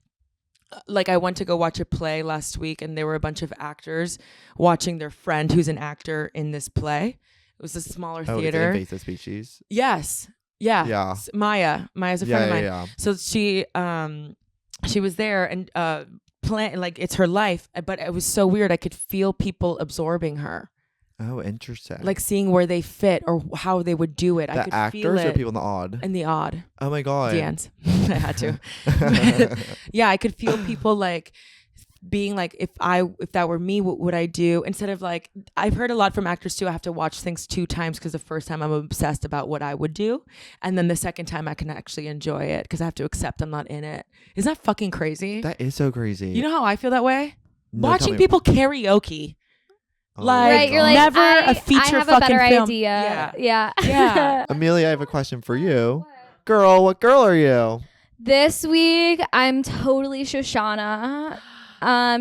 I went to go watch a play last week and there were a bunch of actors watching their friend who's an actor in this play. It was a smaller theater. It's Invasive Species. Yes. Yeah. Maya's a friend of mine. Yeah. So she was there and like it's her life, but it was so weird. I could feel people absorbing her. Oh, interesting. Like seeing where they fit or how they would do it. I could actors feel it. or people in the odd? In the odd. Oh my God. Dance. I had to. Yeah, I could feel people like being like, if that were me, what would I do? Instead of like, I've heard a lot from actors too, I have to watch things 2 times because the first time I'm obsessed about what I would do. And then the second time I can actually enjoy it because I have to accept I'm not in it. Isn't that fucking crazy? That is so crazy. You know how I feel that way? No, Watching people karaoke. Oh like, right, you're like, never a feature I have fucking a better film. idea. Yeah. Amelia, I have a question for you. Girl, what girl are you? This week, I'm totally Shoshana.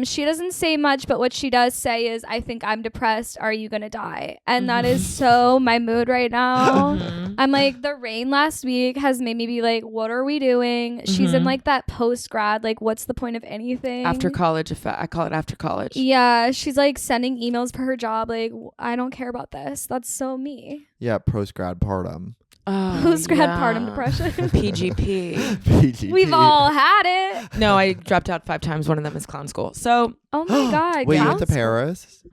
She doesn't say much, but what she does say is, I think I'm depressed. Are you going to die? And that is so my mood right now. I'm like, the rain last week has made me be like, what are we doing? She's in like that post-grad, like, what's the point of anything? After college, I call it after college. Yeah, she's like sending emails for her job. Like, I don't care about this. That's so me. Yeah, post-grad partum. Oh, Post-grad partum depression. PGP. We've all had it. No, I dropped out 5 times. One of them is clown school. So, oh my God. Wait, you went to Paris?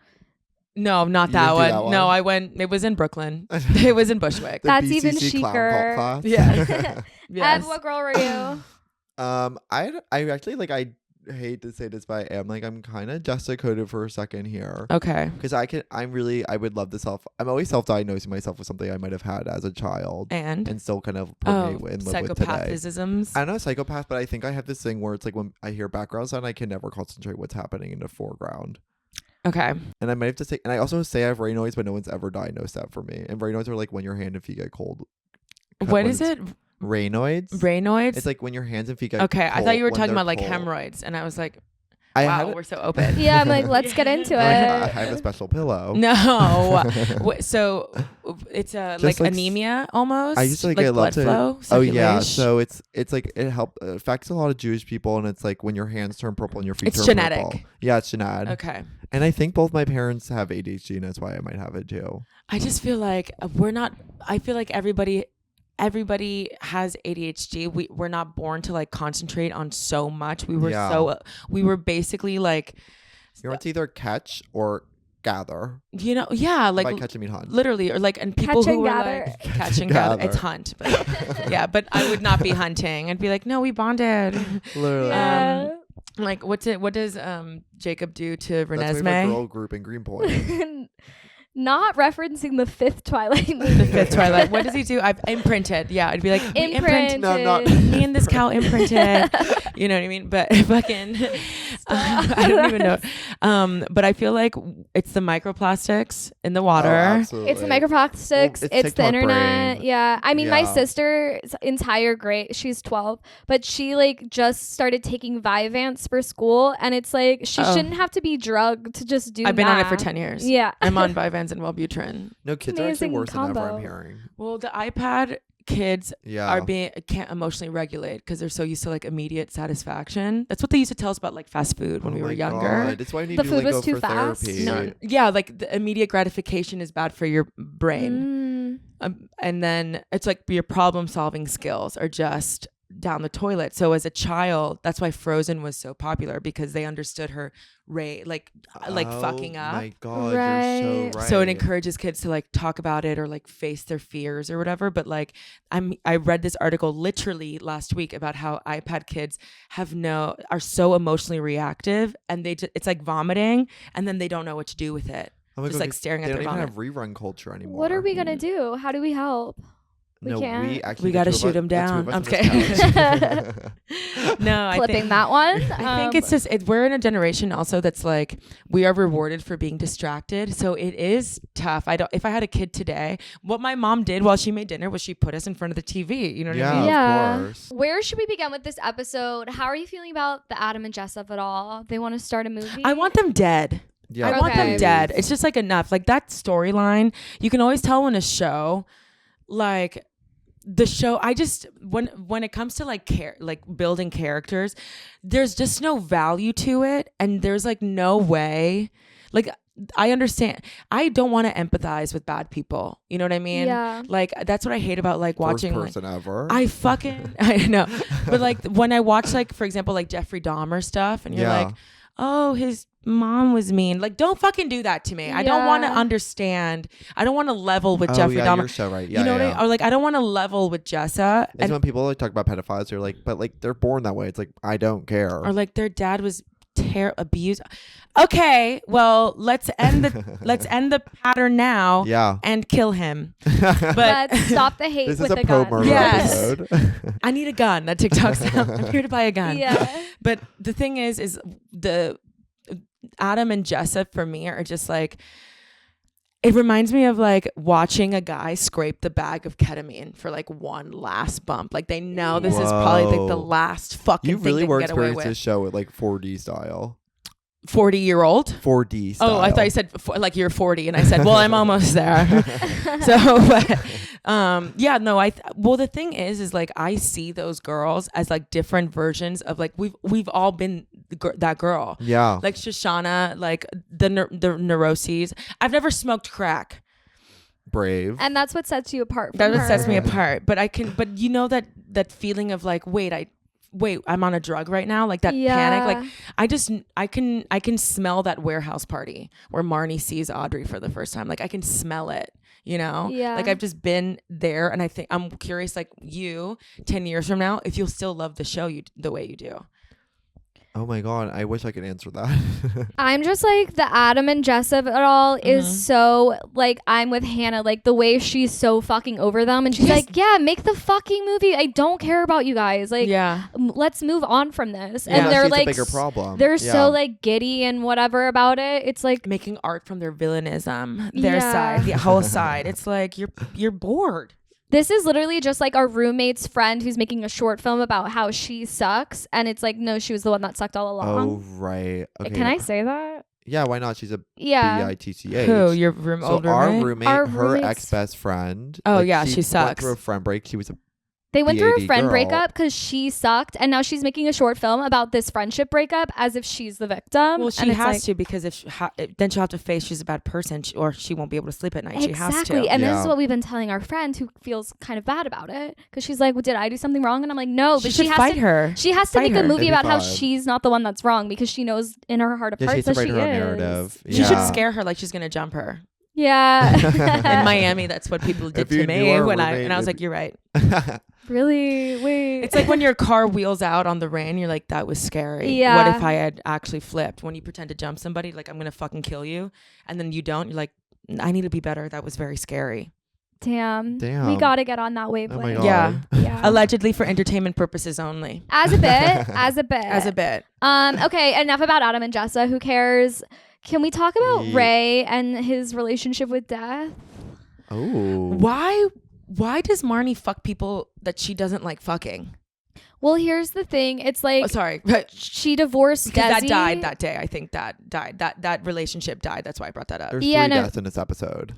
No, not that one. No, I went. It was in Brooklyn. It was in Bushwick. That's BCC even clown chicer. class? Yeah. Yes. Ed, what girl were you? I actually like, I hate to say this, but I am like, I'm kind of Jessa coded for a second here. Okay. Because I would love to I'm always self-diagnosing myself with something I might have had as a child and still kind of permeate and live with today. Psychopathisms. I'm not a psychopath, but I think I have this thing where it's like when I hear background sound, I can never concentrate what's happening in the foreground. Okay. And I might have to say, and I also say I have Raynaud's, but no one's ever diagnosed that for me. And Raynaud's are like when your hand and feet get cold. What is it? Raynaud's? It's like when your hands and feet get okay, cold. I thought you were talking about like cold. hemorrhoids, and I was like, wow, we're so open. Yeah, I'm like, let's get into it. I have a special pillow. No. So it's like anemia almost? I used to like blood flow? Oh yeah, so it's like it affects a lot of Jewish people, and it's like when your hands turn purple and your feet turn genetic. purple. Yeah, it's genetic. Okay. And I think both my parents have ADHD, and that's why I might have it too. I just feel like I feel like everybody has ADHD. We're not born to like concentrate on so much. We were basically like, you want to either catch or gather. You know, yeah, like By catch and meet hunt. literally, or like, and people Catch who and were gather. like catch and gather. It's hunt, but yeah, but I would not be hunting. I'd be like, no, we bonded. Literally. Yeah. Like what does Jacob do to That's my favorite Renesmee? girl group in Greenpoint. Not referencing the 5th Twilight movie. The 5th Twilight. What does he do? I've imprinted. Yeah, I'd be like, we imprint. No, not Me and this cow imprinted. You know what I mean? But fucking, I don't even know. But I feel like it's the microplastics in the water. absolutely. It's the microplastics. Well, it's the TikTok internet. brain. Yeah. I mean, my Yeah. sister's entire grade, she's 12, but she like just started taking Vyvanse for school. And it's like, she Oh. shouldn't have to be drugged to just do I've been on it for math. 10 years. Yeah. I'm on Vyvanse and Wellbutrin. No, kids are actually Amazing worse than ever, combo. I'm hearing. Well, the iPad kids Yeah. are can't emotionally regulate because they're so used to like immediate satisfaction. That's what they used to tell us about like fast food when Oh we were my younger. God. That's why I need The to food like was go too for fast? therapy. No, yeah, like the immediate gratification is bad for your brain. And then it's like your problem solving skills are just down the toilet. So as a child, that's why Frozen was so popular, because they understood her like fucking up. Oh my God, Right. you're so right. So it encourages kids to like talk about it or like face their fears or whatever. But like I read this article literally last week about how iPad kids are so emotionally reactive, and it's like vomiting, and then they don't know what to do with it. Oh my just God, like staring they at don't their even vomit. have rerun culture anymore. What are we going to do? How do we help? We No, can't. we actually We the gotta two of shoot us- him the two down. of us I'm on this kidding. couch. No, I Clipping think that one. I think it's just we're in a generation also that's like we are rewarded for being distracted. So it is tough. If I had a kid today, what my mom did while she made dinner was she put us in front of the TV. You know what I mean? Yeah. Of course. Where should we begin with this episode? How are you feeling about the Adam and Jessa of it all? They want to start a movie? I want them dead. Yeah, I want them Okay. dead. It's just like enough. Like that storyline, you can always tell when a show, like the show, I just when it comes to like building characters, there's just no value to it, and there's like no way. Like I understand. I don't want to empathize with bad people. You know what I mean? Yeah. Like that's what I hate about like watching. First person ever. I know, but like when I watch like for example like Jeffrey Dahmer stuff, and you're Yeah. like, oh, his mom was mean. Like, don't fucking do that to me. I don't want to Yeah. understand. I don't want to level with Oh, Jeffrey yeah, Dahmer. you're so right. Yeah, you know what I yeah. mean? Or like, I don't want to level with Jessa. It's And, when people like talk about pedophiles, they're like, but like they're born that way. It's like I don't care. or like their dad was abused. Okay, well, let's end the pattern now Yeah. and kill him. But Let's stop the hate This with is the a pro gun. murder Yes. episode. I need a gun. That TikTok's out. I'm here to buy a gun. Yeah. But the thing is the Adam and Jessa for me are just like, it reminds me of like watching a guy scrape the bag of ketamine for like one last bump. Like they know this is probably like the Whoa. last fucking You thing really they were can get away experiencing this with. show with like 4D style. 40-year-old. 4D style. Oh, I thought you said like you're 40, and I said, well, I'm almost there. So, but, yeah, no, well, the thing is like I see those girls as like different versions of like we've all been that girl. Yeah. Like Shoshana, like the neuroses. I've never smoked crack. Brave. And that's what sets you apart from That her. sets me apart. But you know that feeling of like, wait, I'm on a drug right now, like that panic. Like I can smell that warehouse party where Marne sees Audrey for the first time. Like I can smell it, you know? Yeah. Like I've just been there, and I think I'm curious, like you 10 years from now, if you'll still love the show the way you do. Oh my God, I wish I could answer that. I'm just like the Adam and Jess of it all is so like I'm with Hannah, like the way she's so fucking over them, and she's Yes. like, yeah, make the fucking movie. I don't care about you guys. Like, Yeah. let's move on from this. Yeah. And That they're seems a like, bigger problem. they're Yeah. so like giddy and whatever about it. It's like, Making art from their villainism, their Yeah. side, the whole side. It's like you're bored. this is literally just like our roommate's friend who's making a short film about how she sucks, and it's like, no, she was the one that sucked all Oh along. right. Okay. Can I say that? Yeah, why not? She's a Yeah. bitch. Who your So old our roommate? roommate, Our her roommate's- ex best friend. Oh, yeah, she went sucks. through a friend break. She was a They went the through a AD friend girl. breakup because she sucked, and now she's making a short film about this friendship breakup as if she's the victim. Well, she and it's has like, to, because if then she'll have to face she's a bad person, or she won't be able to sleep at night. She has exactly. to. And this Yeah. is what we've been telling our friend who feels kind of bad about it because she's like, well, did I do something wrong? And I'm like, no, but she she should has fight to. her. She has to Fight make a her. movie It'd be about how fun. she's not the one that's wrong because she knows in her heart of Yeah, she hearts has to that write she her own is. narrative. She should Yeah. scare her like she's gonna jump her. Yeah. In Miami, that's what people did If you to knew me our when I roommate, was it'd like, you're right. Really? Wait. It's like when your car wheels out on the rain, you're like, that was scary. Yeah. What if I had actually flipped? When you pretend to jump somebody, like, I'm gonna fucking kill you, and then you don't, you're like, I need to be better. That was very scary. Damn. We Damn. gotta get on that Oh my wavelength. god. Yeah. Yeah. Allegedly for entertainment purposes only. As a bit. As a bit. As a bit. Okay, enough about Adam and Jessa. Who cares? Can we talk about Ye- Ray and his relationship with death? Oh. Why does Marnie fuck people that she doesn't like fucking? Well, here's the thing. It's like Oh, sorry. But she divorced because that Desi. died that day. I think that died. That relationship died. That's why I brought that up. There's Yeah, 3 no. deaths in this episode.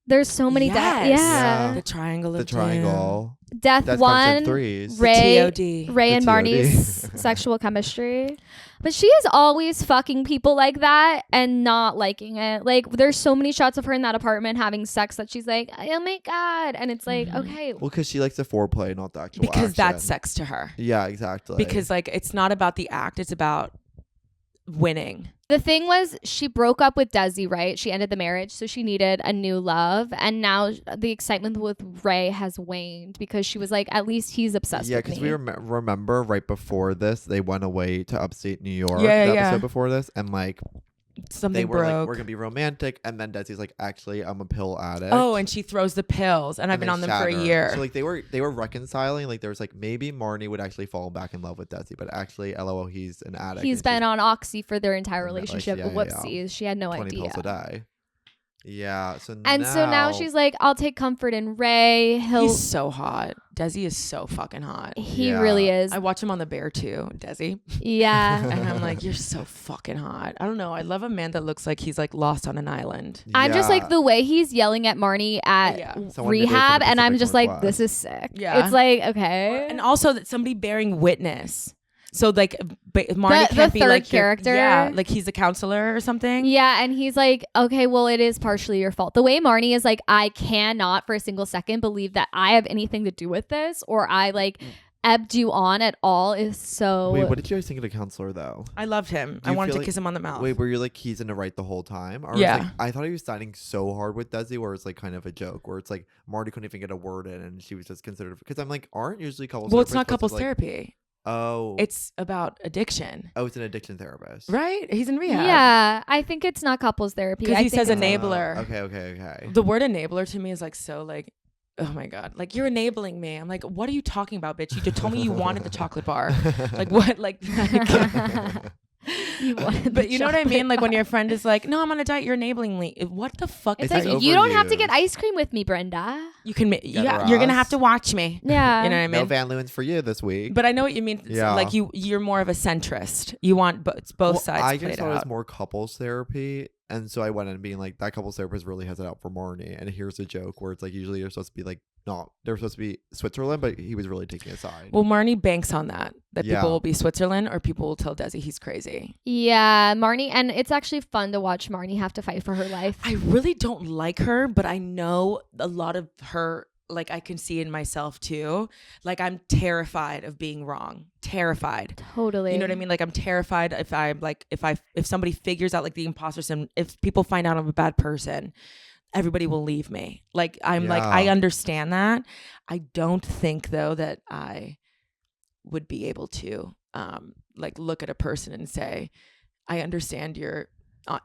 There's so many deaths. Yes. Yeah. The triangle The of triangle. Death Death comes in one. 3s. Ray, TOD. Ray The and TOD. Marnie's sexual chemistry. But she is always fucking people like that and not liking it. Like, there's so many shots of her in that apartment having sex that she's like, oh my God. And it's like, okay. Well, because she likes the foreplay, not the actual Because action. that's sex to her. Yeah, exactly. Because like it's not about the act, it's about winning. The thing was, she broke up with Desi, right? She ended the marriage, so she needed a new love. And now the excitement with Ray has waned because she was like, at least he's obsessed yeah, with because me. we remember right before this, they went away to upstate New York. Yeah, the yeah. episode before this, and like Something they were broke. like, we're gonna be romantic, and then Desi's like, actually, I'm a pill addict. Oh, and she throws the pills, and I've And been they on them for a shatter. year. So like they were reconciling. Like there was like maybe Marnie would actually fall back in love with Desi, but actually, lol, he's an addict. He's and been she's on Oxy for their entire Yeah, like, relationship. yeah, yeah, Whoopsies. She had no 20 idea. pills a day. Yeah. So So now she's like, I'll take comfort in Ray. He's so hot. Desi is so fucking hot. He Yeah. really is. I watch him on The Bear too, Desi. Yeah. And I'm like, you're so fucking hot. I don't know. I love a man that looks like he's like lost on an island. I'm just like Yeah. the way he's yelling at Marnie at Yeah. Someone did it from rehab, the and I'm Pacific just like, Northwest. this is sick. Yeah. It's like, okay. And also that somebody bearing witness. So like Marnie The can't be third like your- character. Yeah, like he's a counselor or something. Yeah, and he's like, okay, well, it is partially your fault. The way Marnie is like, I cannot for a single second believe that I have anything to do with this, or I like ebbed you on at all is so. Wait, what did you guys think of the counselor though? I loved him. Do I you wanted feel to like- kiss him on the mouth. Wait, were you like he's in the right the whole time? Or Yeah. was, like, I thought he was siding so hard with Desi, where it's like kind of a joke, where it's like Marty couldn't even get a word in, and she was just considered. Because I'm like, aren't usually couples? Well, it's therapists not supposed to, couples like- therapy. Oh, It's about addiction. it's an addiction therapist, Right? He's in rehab. Yeah, I think it's not couples therapy. 'Cause I he think says it's- enabler. Okay. The word enabler to me is like so like, oh my God. Like you're enabling me. I'm like, what are you talking about, bitch? You just told me you wanted the chocolate bar. Like what? Like You wanted but the you know what I mean? chocolate Like when bar. your friend is like, no, I'm on a diet, you're enabling me. What the fuck It's is like that? you don't have to get overused. ice cream with me, Brenda. You can Get yeah, her you're gonna ass. have to watch me. Yeah. You know what I No mean? Van Leeuwen's for you this week. But I know what you mean. It's Yeah. Like you're more of a centrist. You want both Well, sides I played just thought it was out. more couples therapy, and so I went in being like, that couples therapist really has it out for Marnie. And here's a joke where it's like usually you're supposed to be like, not they're supposed to be Switzerland, but he was really taking a side. Well, Marnie banks on that Yeah. people will be Switzerland or people will tell Desi he's crazy. Yeah, Marnie, and it's actually fun to watch Marnie have to fight for her life. I really don't like her, but I know a lot of her, like I can see in myself too. Like I'm terrified of being wrong. Terrified. Totally. You know what I mean? Like I'm terrified if I'm like if somebody figures out like the imposter syndrome, if people find out I'm a bad person, everybody will leave me. Like I'm like Yeah. I understand that. I don't think though that I would be able to like look at a person and say, I understand you're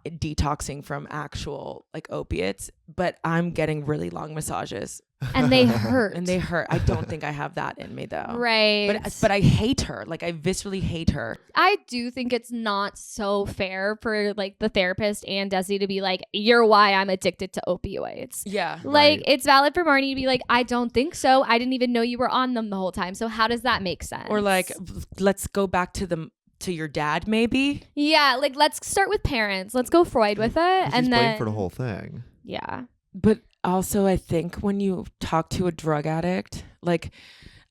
detoxing from actual like opiates, but I'm getting really long massages and they hurt. and they hurt. I don't think I have that in me though. Right. But I hate her. Like I viscerally hate her. I do think it's not so fair for like the therapist and Desi to be like, you're why I'm addicted to opioids. Yeah. Like Right. it's valid for Marnie to be like, I don't think so. I didn't even know you were on them the whole time. So how does that make sense? Or like, let's go back to your dad, maybe. yeah, like let's start with parents. Let's go Freud with it, He's and blamed then for the whole thing. yeah, But also, I think when you talk to a drug addict, like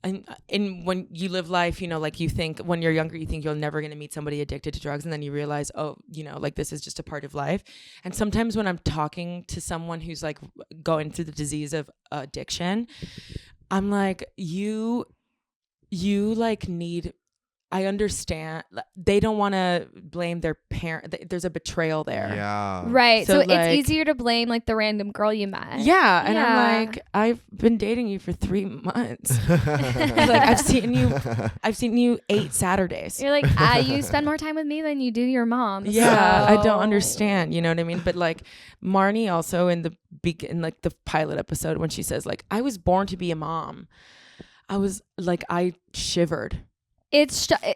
and when you live life, you know, like you think when you're younger, you think you're never going to meet somebody addicted to drugs. And then you realize, oh, you know, like this is just a part of life. And sometimes when I'm talking to someone who's like going through the disease of addiction, I'm like, you like need, I understand they don't want to blame their parent. There's a betrayal there. Yeah. Right. So like, it's easier to blame like the random girl you met. Yeah. And I'm like, I've been dating you for 3 months. Like I've seen you 8 Saturdays. You're like, you spend more time with me than you do your mom. Yeah. So. I don't understand. You know what I mean? But like Marne also in like the pilot episode when she says like, I was born to be a mom. I was like, I shivered.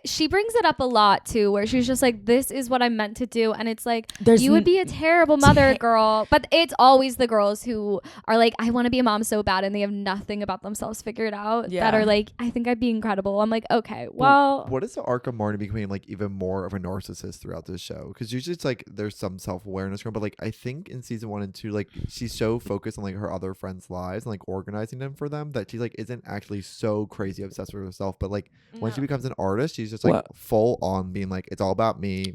She brings it up a lot too, where she's just like, this is what I'm meant to do. And it's like, you would be a terrible mother, girl. But it's always the girls who are like, I want to be a mom so bad, and they have nothing about themselves figured out, that are like, I think I'd be incredible. I'm like, okay, well, what is the arc of Marne becoming like even more of a narcissist throughout this show? Because usually it's like there's some self-awareness from, but like I think in season 1 and 2, like she's so focused on like her other friends' lives and like organizing them for them that she like isn't actually so crazy obsessed with herself. But like when she becomes an artist, she's just like full on being like, it's all about me,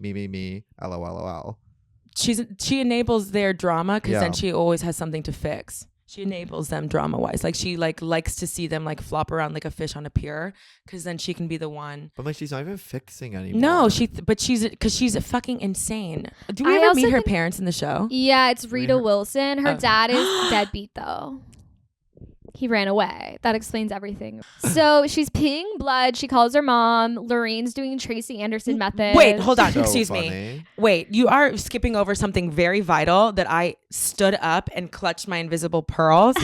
lol. She enables their drama because then she always has something to fix. She enables them drama wise. Like she like likes to see them like flop around like a fish on a pier because then she can be the one. But like she's not even fixing anymore. No, because she's fucking insane. Do we ever meet her parents in the show? Yeah, it's Rita Wilson. Her dad is deadbeat though. He ran away. That explains everything. So she's peeing blood. She calls her mom. Lorraine's doing Tracy Anderson methods. Wait, hold on. So Excuse me. Wait, you are skipping over something very vital that I stood up and clutched my invisible pearls.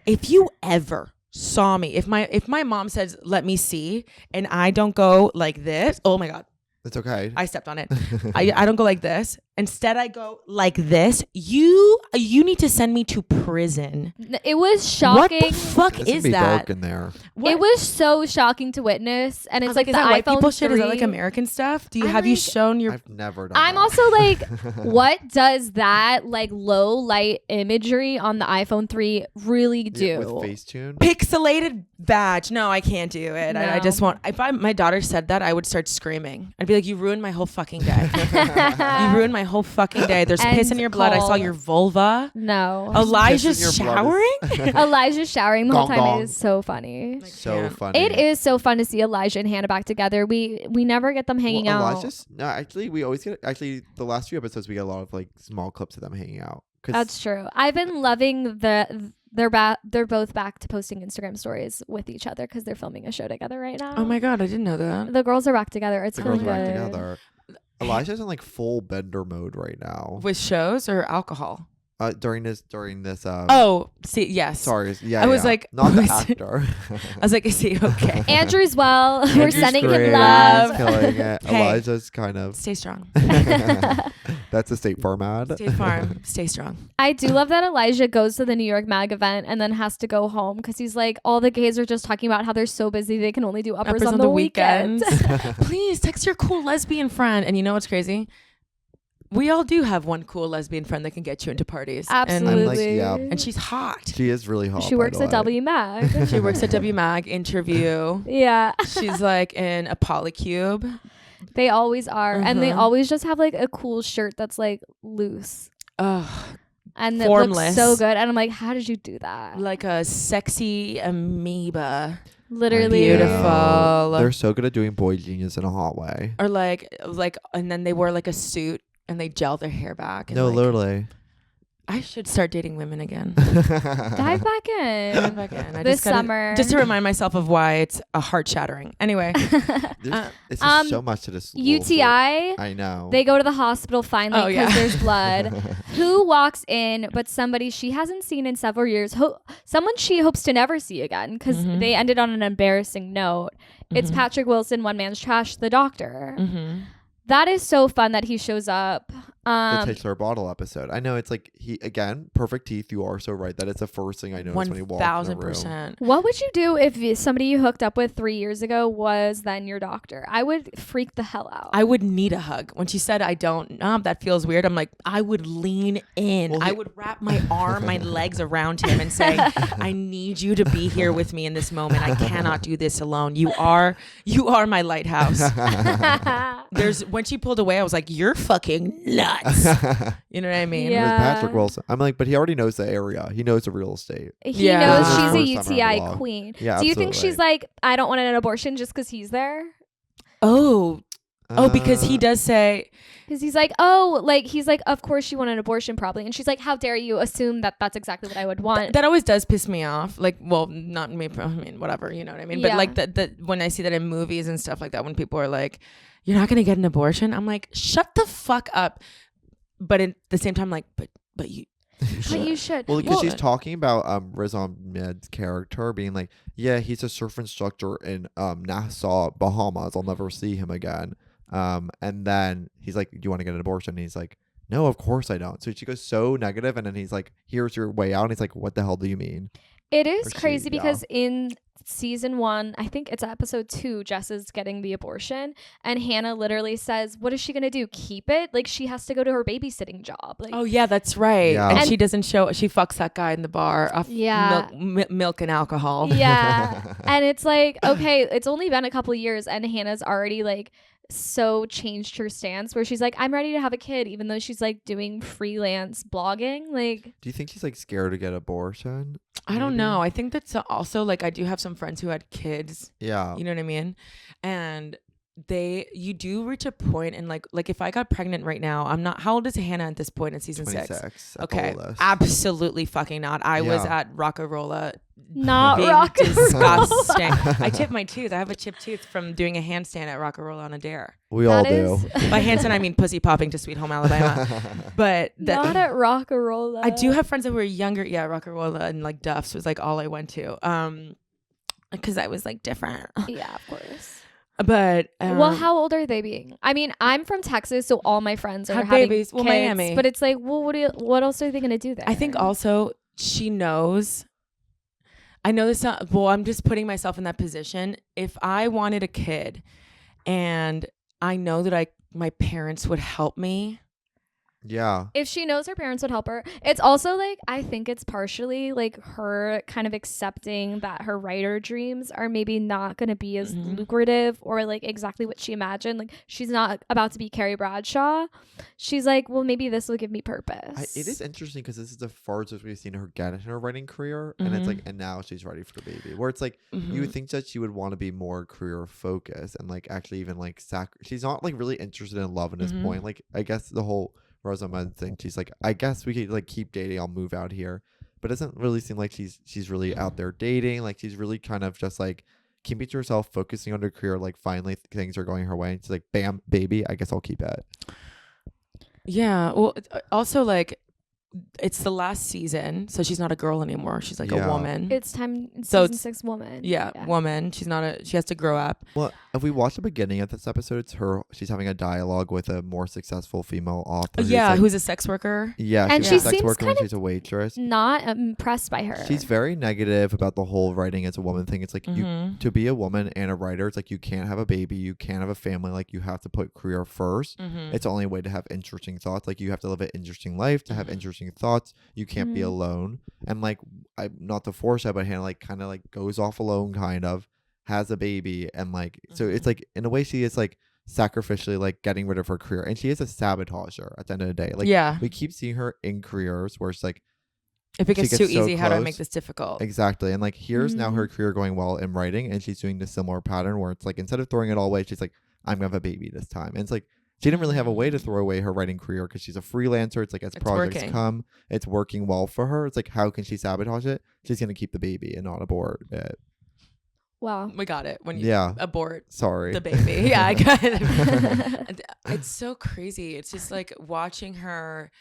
If you ever saw me, if my mom says, let me see, and I don't go like this, oh my God. It's okay. I stepped on it. I don't go like this. Instead, I go like this. You need to send me to prison. It was shocking. What the fuck is that? Dark in there. It was so shocking to witness, and it's like is the that white iPhone people shit? 3. Is that like American stuff? Have you shown your? I've never done. I'm that. also like, what does that like low light imagery on the iPhone 3 really do? With Facetune? Pixelated badge. No, I can't do it. No. I just want. If my daughter said that, I would start screaming. I'd be like, "You ruined my whole fucking day. You ruined my whole fucking day. There's piss in your blood. I saw your vulva. No. Elijah's showering. Elijah's showering the whole time. Gong. It is so funny. So funny. It is so fun to see Elijah and Hannah back together. We never get them hanging out. No, actually, we always get. Actually, the last few episodes we get a lot of like small clips of them hanging out. That's true. I've been loving they're both back to posting Instagram stories with each other because they're filming a show together right now. Oh my God, I didn't know that. The girls are back together. It's really good. Back together. Elijah's in like full bender mode right now. With shows or alcohol? During this. Oh, see, yes. Sorry, yeah. I was like, not the actor. I was like, is he okay? Andrew's well. We're Andrew's sending great. him love. He's killing it. Hey. Elijah's kind of. Stay strong. That's a State Farm ad. State Farm. Stay strong. I do love that Elijah goes to the New York Mag event and then has to go home because he's like, all the gays are just talking about how they're so busy they can only do uppers on the weekends. Please text your cool lesbian friend. And you know what's crazy? We all do have one cool lesbian friend that can get you into parties. Absolutely. And she's hot. She is really hot. She works at W Mag. She works at W Mag interview. Yeah. She's like in a polycube. They always are. And they always just have like a cool shirt that's like loose. Ugh. And it Formless. looks so good. And I'm like, how did you do that? Like a sexy amoeba. Literally. Beautiful. They're so good at doing boy genius in a hot way. Or like, and then they wear like a suit and they gel their hair back. And No, like, literally. I should start dating women again. Dive back in. Dive back in. This summer. Just to remind myself of why it's a heart shattering. Anyway. It's just so much to this. UTI. I know. They go to the hospital finally because there's blood. Who walks in but somebody she hasn't seen in several years. Someone she hopes to never see again because they ended on an embarrassing note. It's Patrick Wilson, One Man's Trash, the doctor. That is so fun that he shows up. The titular bottle episode. I know it's like he again, perfect teeth. You are so right that it's the first thing I noticed when he walked in the room. 1000%. What would you do if somebody you hooked up with 3 years ago was then your doctor? I would freak the hell out. I would need a hug. When she said, I don't, that feels weird. I'm like, I would lean in. Well, I would wrap my arm, my legs around him and say, I need you to be here with me in this moment. I cannot do this alone. You are my lighthouse. When she pulled away, I was like, you're fucking nuts. You know what I mean? Yeah. With Patrick Wilson, I'm like, but he already knows the area. He knows the real estate. He Yeah. knows This is she's his a first time around the UTI block. queen. Yeah, Do you think absolutely. she's like, I don't want an abortion just because he's there? Oh, because he does say, Because he's like, of course you want an abortion probably. And she's like, how dare you assume that that's exactly what I would want. that always does piss me off. Like, well, not me. I mean, whatever. You know what I mean? Yeah. But like that when I see that in movies and stuff like that, when people are like, you're not going to get an abortion. I'm like, shut the fuck up. But at the same time, like, but you. But you should. Well, because she's talking about Riz Ahmed's character being like, yeah, he's a surf instructor in Nassau, Bahamas. I'll never see him again. And then he's like, do you want to get an abortion? And he's like, no, of course I don't. So she goes so negative, and then he's like, here's your way out. And he's like, what the hell do you mean? It is Or she, crazy yeah. because in season 1, I think it's episode 2, Jess is getting the abortion, and Hannah literally says, what is she gonna do, keep it? Like, she has to go to her babysitting job. Like, Oh yeah, that's right. Yeah. And And- she doesn't show. She fucks that guy in the bar off Yeah. milk and alcohol. yeah. And it's like, okay, it's only been a couple years and Hannah's already like so changed her stance where she's like, I'm ready to have a kid, even though she's like doing freelance blogging. Like, Do you think she's like scared to get abortion? I don't Maybe? know. I think that's also like I do have some friends who had kids. Yeah. You know what I mean? And you do reach a point and like if I got pregnant right now, I'm not. How old is Hannah at this point in season 6? 26. Okay, oldest. absolutely fucking not. I was Yeah. at Rockarola. not being rock disgusting. I chipped my tooth. I have a chipped tooth from doing a handstand at Rockarola on a dare. We all do. By handstand, I mean pussy popping to Sweet Home Alabama. But Not at Rockarola. I do have friends that were younger. Yeah, Rockarola and like Duff's was like all I went to. Because I was like different. Yeah, of course. But Well, how old are they being? I mean, I'm from Texas, so all my friends are Have having babies. Well, kids, Miami. But it's like, well, what else are they gonna do there? I think also she knows. I know this not. Well, I'm just putting myself in that position. If I wanted a kid, and I know that my parents would help me. Yeah. if she knows her parents would help her. It's also like, I think it's partially like her kind of accepting that her writer dreams are maybe not going to be as lucrative or like exactly what she imagined. Like, she's not about to be Carrie Bradshaw. She's like, well, maybe this will give me purpose. It is interesting because this is the farthest we've seen her get in her writing career, and it's like, and now she's ready for the baby. Where it's like, you would think that she would want to be more career focused and like actually even like she's not like really interested in love at this point. Like, I guess the whole Rosamund thing, she's like, I guess we could like keep dating, I'll move out here, but it doesn't really seem like she's really out there dating. Like, she's really kind of just like keeping to herself, focusing on her career. Like, finally things are going her way, and she's like, bam, baby, I guess I'll keep it. Yeah. Well, also like it's the last season, so she's not a girl anymore. She's like a woman. It's time. So Season 6 woman. yeah, woman. She's not she has to grow up. Well, if we watch the beginning of this episode, it's she's having a dialogue with a more successful female author. Who's a sex worker. Yeah, And she's she a sex seems worker when kind of she's a waitress. Not impressed by her. She's very negative about the whole writing as a woman thing. It's like, you to be a woman and a writer, it's like you can't have a baby, you can't have a family, like you have to put career first. It's the only way to have interesting thoughts. Like, you have to live an interesting life to have interesting thoughts. You can't be alone. And like, I'm not to force that, but Hannah like kind of like goes off alone, kind of has a baby, and like so it's like in a way she is like sacrificially like getting rid of her career, and she is a sabotager at the end of the day. Like, we keep seeing her in careers where it's like, if it gets too so easy, how do I close. make this difficult? Exactly. And like, here's now her career going well in writing, and she's doing the similar pattern where it's like, instead of throwing it all away, she's like, I'm gonna have a baby this time. And it's like, she didn't really have a way to throw away her writing career because she's a freelancer. It's like, as projects come, it's working well for her. It's like, how can she sabotage it? She's gonna keep the baby and not abort it. Wow. We got it. When you abort Sorry. the baby. Yeah, I got it. It's so crazy. It's just like watching her,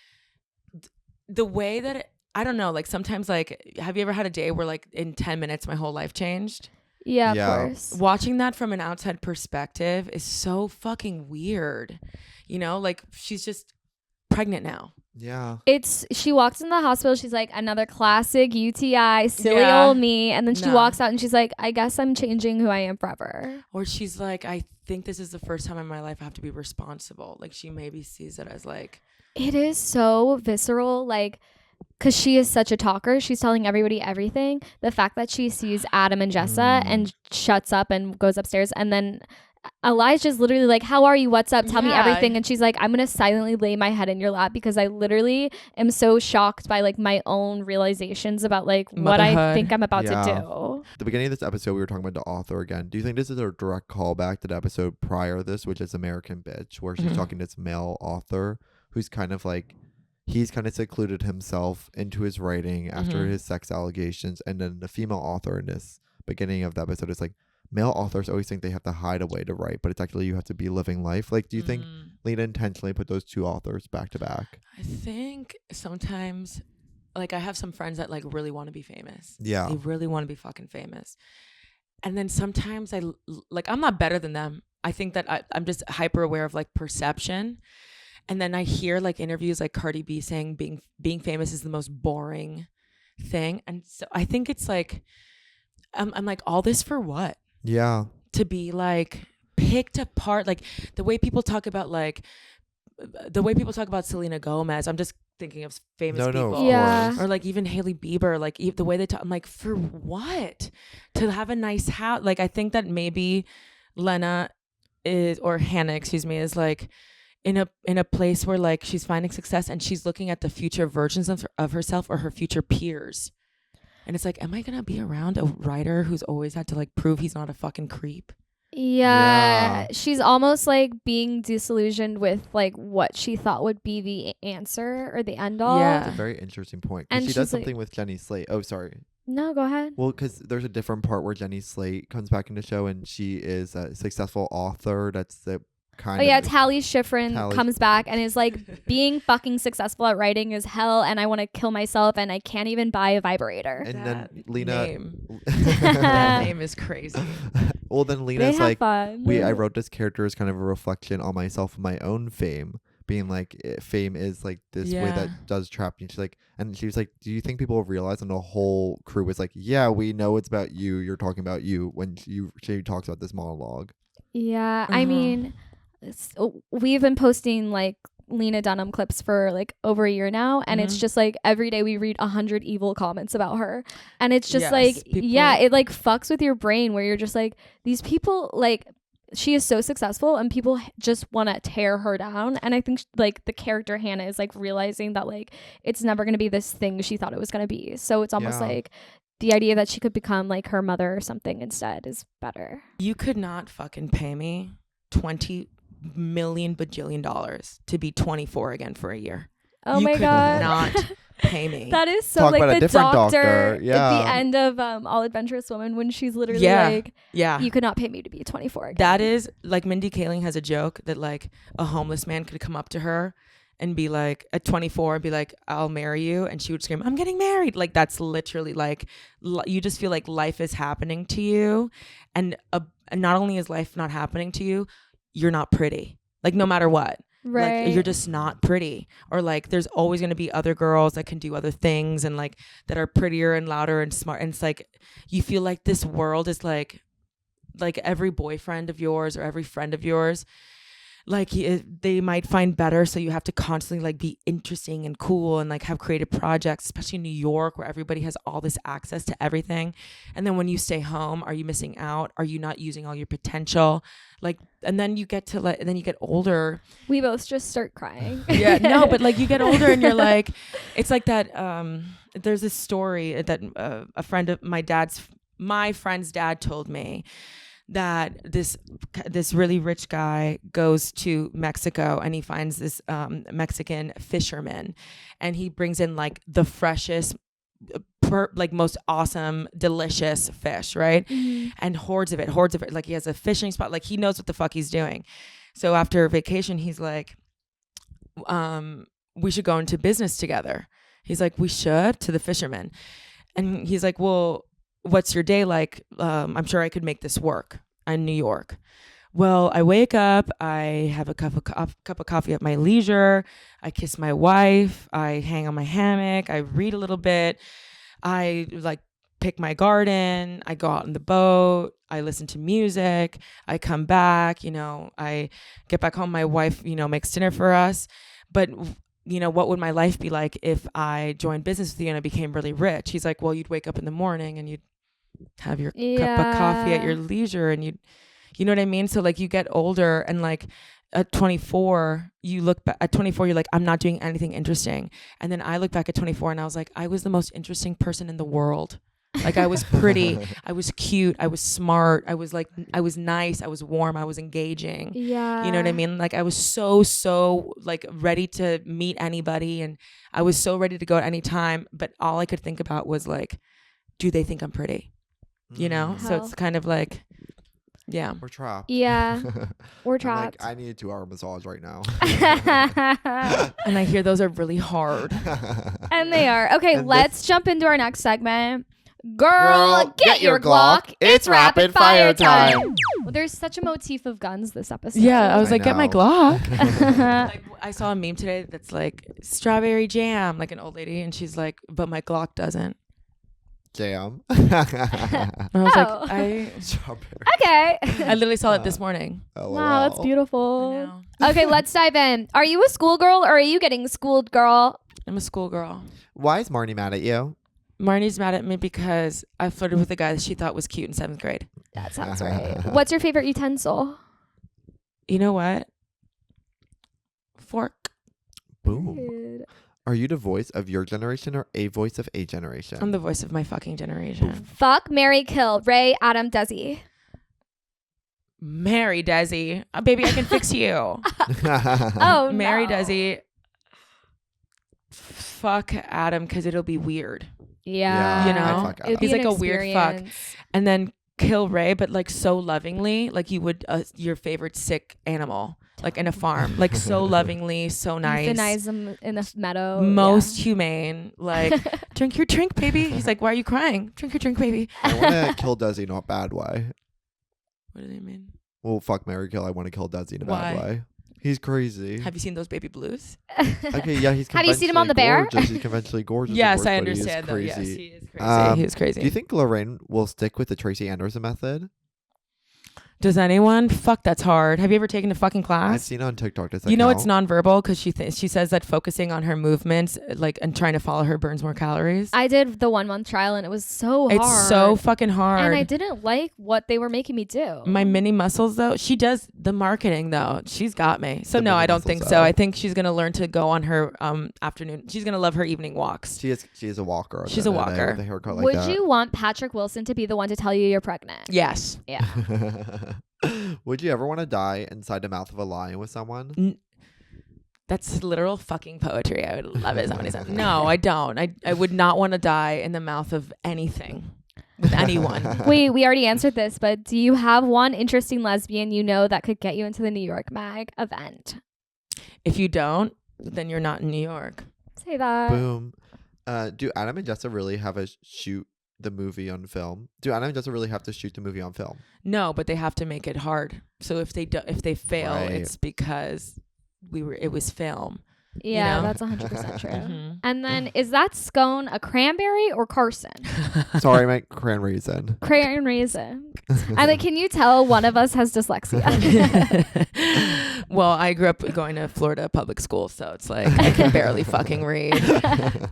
the way that I don't know, like sometimes like, have you ever had a day where like in 10 minutes my whole life changed? Yeah, Yeah. of course. Watching that from an outside perspective is so fucking weird. You know, like she's just pregnant now. Yeah. She walks in the hospital, she's like, another classic UTI, silly Yeah. old me, and then she No. walks out and she's like, I guess I'm changing who I am forever. Or she's like, I think this is the first time in my life I have to be responsible. Like she maybe sees it as like, It is so visceral, like, because she is such a talker. She's telling everybody everything. The fact that she sees Adam and Jessa and shuts up and goes upstairs, and then Elijah's literally like, how are you? What's up? Tell me everything. And she's like, I'm going to silently lay my head in your lap because I literally am so shocked by like my own realizations about like what I Motherhood. think I'm about Yeah. to do. At the beginning of this episode, we were talking about the author again. Do you think this is a direct callback to the episode prior to this, which is American Bitch, where she's talking to this male author who's kind of like, he's kind of secluded himself into his writing after his sex allegations. And then the female author in this beginning of the episode is like, male authors always think they have to hide a way to write, but it's actually you have to be living life. Like, do you think Lena intentionally put those two authors back to back? I think sometimes, like I have some friends that like really want to be famous. Yeah. They really want to be fucking famous. And then sometimes I'm not better than them. I think that I'm just hyper aware of like perception. And then I hear like interviews like Cardi B saying being famous is the most boring thing. And so I think it's like, I'm like, all this for what? Yeah. To be like picked apart, like the way people talk about Selena Gomez. I'm just thinking of famous people. No, Yeah. Or like even Hailey Bieber, like the way they talk, I'm like, for what? To have a nice house. Like I think that maybe Hannah is like in a place where like she's finding success and she's looking at the future versions of herself or her future peers. And it's like, am I going to be around a writer who's always had to like prove he's not a fucking creep? Yeah. She's almost like being disillusioned with like what she thought would be the answer or the end all. Yeah. That's a very interesting point. And She she's does like- something with Jenny Slate. Oh, sorry. No, go ahead. Well, because there's a different part where Jenny Slate comes back in the show and she is a successful author. That's the kind Oh of... yeah, Tally Schifrin Tally- comes back and is like, being fucking successful at writing is hell and I want to kill myself and I can't even buy a vibrator. And That then Lena... name. That name is crazy. Well, then They Lena's have like, fun. I wrote this character as kind of a reflection on myself and my own fame. Being like, fame is like this way Yeah. that does trap you. And she was like, do you think people realize? And the whole crew was like, yeah, we know it's about you. You're talking about you when she talks about this monologue. Yeah, I Uh-huh. mean, we've been posting like Lena Dunham clips for like over a year now, and it's just like every day we read 100 evil comments about her, and it's just Yes, like, people- yeah, it like fucks with your brain where you're just like, these people, like, she is so successful and people just want to tear her down. And I think like the character Hannah is like realizing that like it's never going to be this thing she thought it was going to be. So it's almost Yeah. like the idea that she could become like her mother or something instead is better. You could not fucking pay me $20 million bajillion to be 24 again for a year. Oh You my could God. not pay me. That is so Talk like about a the different doctor. at the Yeah. end of All Adventurous Woman when she's literally Yeah. like, Yeah. you could not pay me to be 24 again. That is like Mindy Kaling has a joke that like a homeless man could come up to her and be like at 24 and be like, I'll marry you. And she would scream, I'm getting married. Like that's literally like, you just feel like life is happening to you. And not only is life not happening to you, you're not pretty. Like no matter what. right. Like you're just not pretty, or like there's always going to be other girls that can do other things and like that are prettier and louder and smart. And it's like you feel like this world is like every boyfriend of yours or every friend of yours, like they might find better, so you have to constantly like be interesting and cool and like have creative projects, especially in New York where everybody has all this access to everything. And then when you stay home, are you missing out? Are you not using all your potential? Like, and then you get to and then you get older. We both just start crying. Yeah, no, but like you get older and you're like, it's like that. There's this story that a friend of my friend's dad told me, that this really rich guy goes to Mexico and he finds this Mexican fisherman, and he brings in like the freshest, like most awesome, delicious fish, right? Mm-hmm. And hordes of it. Like he has a fishing spot. Like he knows what the fuck he's doing. So after vacation, he's like, we should go into business together. He's like, we should, to the fisherman. And he's like, well, what's your day like? I'm sure I could make this work in New York. Well, I wake up, I have a cup of coffee at my leisure, I kiss my wife, I hang on my hammock, I read a little bit, I like pick my garden, I go out on the boat, I listen to music, I come back, I get back home, my wife, makes dinner for us. But what would my life be like if I joined business with you and I became really rich? He's like, well, you'd wake up in the morning and you'd have your cup of coffee at your leisure, and you know what I mean? So like you get older, and like at 24, you look back at 24, you're like, I'm not doing anything interesting. And then I look back at 24 and I was like, I was the most interesting person in the world. Like I was pretty, I was cute, I was smart, I was nice, I was warm, I was engaging. Yeah. You know what I mean? Like I was so like ready to meet anybody, and I was so ready to go at any time. But all I could think about was like, do they think I'm pretty? So it's kind of like, yeah, we're trapped. Yeah, we're trapped. I need a 2-hour massage right now. And I hear those are really hard. And they are. Okay, let's jump into our next segment. Girl, get your Glock. It's rapid fire time. Well, there's such a motif of guns this episode. Yeah, I was like, get my Glock. Like, I saw a meme today that's like strawberry jam, like an old lady, and she's like, but my Glock doesn't. Jam. And I was like, Strawberry. Okay. I literally saw it this morning. Wow, that's I beautiful. know. Okay, let's dive in. Are you a schoolgirl or are you getting schooled, girl? I'm a schoolgirl. Why is Marnie mad at you? Marnie's mad at me because I flirted with a guy that she thought was cute in 7th grade. That sounds right. What's your favorite utensil? You know what? Fork. Boom. Dude. Are you the voice of your generation or a voice of a generation? I'm the voice of my fucking generation. Fuck, marry, kill. Ray, Adam, Desi. Marry Desi. Baby, I can fix you. Oh, Marry no. Desi. Fuck Adam, because it'll be weird. Yeah. You know? I'd fuck Adam. It'd be He's an like a weird fuck. experience. And then kill Ray, but like so lovingly, like you would your favorite sick animal, like in a farm, like so lovingly, so nice. Euthanize him in the meadow. Most humane. Like, drink your drink, baby. He's like, why are you crying? Drink your drink, baby. I want to kill Desi in a bad way. What do they mean? Well, fuck, marry, kill. I want to kill Desi in a Why? bad way. He's crazy. Have you seen those baby blues? Okay, yeah, he's Have you seen him on The Bear? gorgeous. He's conventionally gorgeous. Yes, of course, I but he is understand though. Yes, crazy. he is crazy. He is crazy. Do you think Lorraine will stick with the Tracy Anderson method? Does anyone? Fuck, that's hard. Have you ever taken a fucking I've class? seen it on TikTok. Does that You know count? it's nonverbal because she says that focusing on her movements, like, and trying to follow her burns more calories. I did the 1-month trial and it was so hard. It's so fucking hard. And I didn't like what they were making me do. My mini muscles though, she does the marketing though. She's got me. So The no, mini I don't muscles, think though. so. I think she's gonna learn to go on her afternoon. She's gonna love her evening walks. She is a walker. She's a walker. With a haircut like Would that. you want Patrick Wilson to be the one to tell you you're pregnant? Yes. Yeah. Would you ever want to die inside the mouth of a lion with someone? That's literal fucking poetry. I would love it. Somebody said, no, I don't. I would not want to die in the mouth of anything with anyone. Wait, we already answered this, but do you have one interesting lesbian you know that could get you into the New York Mag event? If you don't, then you're not in New York. Say that. Boom. Do Adam and Jessa really have a shoot the movie on film? Do Adam and Jessa really have to shoot the movie on film? No, but they have to make it hard. So if they fail, Right. it's because it was film. Yeah, You know? that's 100% true. Mhm. And then is that scone a cranberry or Carson? Sorry, I meant cran raisin. Cran raisin. And then can you tell one of us has dyslexia? Well, I grew up going to Florida public school, so it's like I can barely fucking read.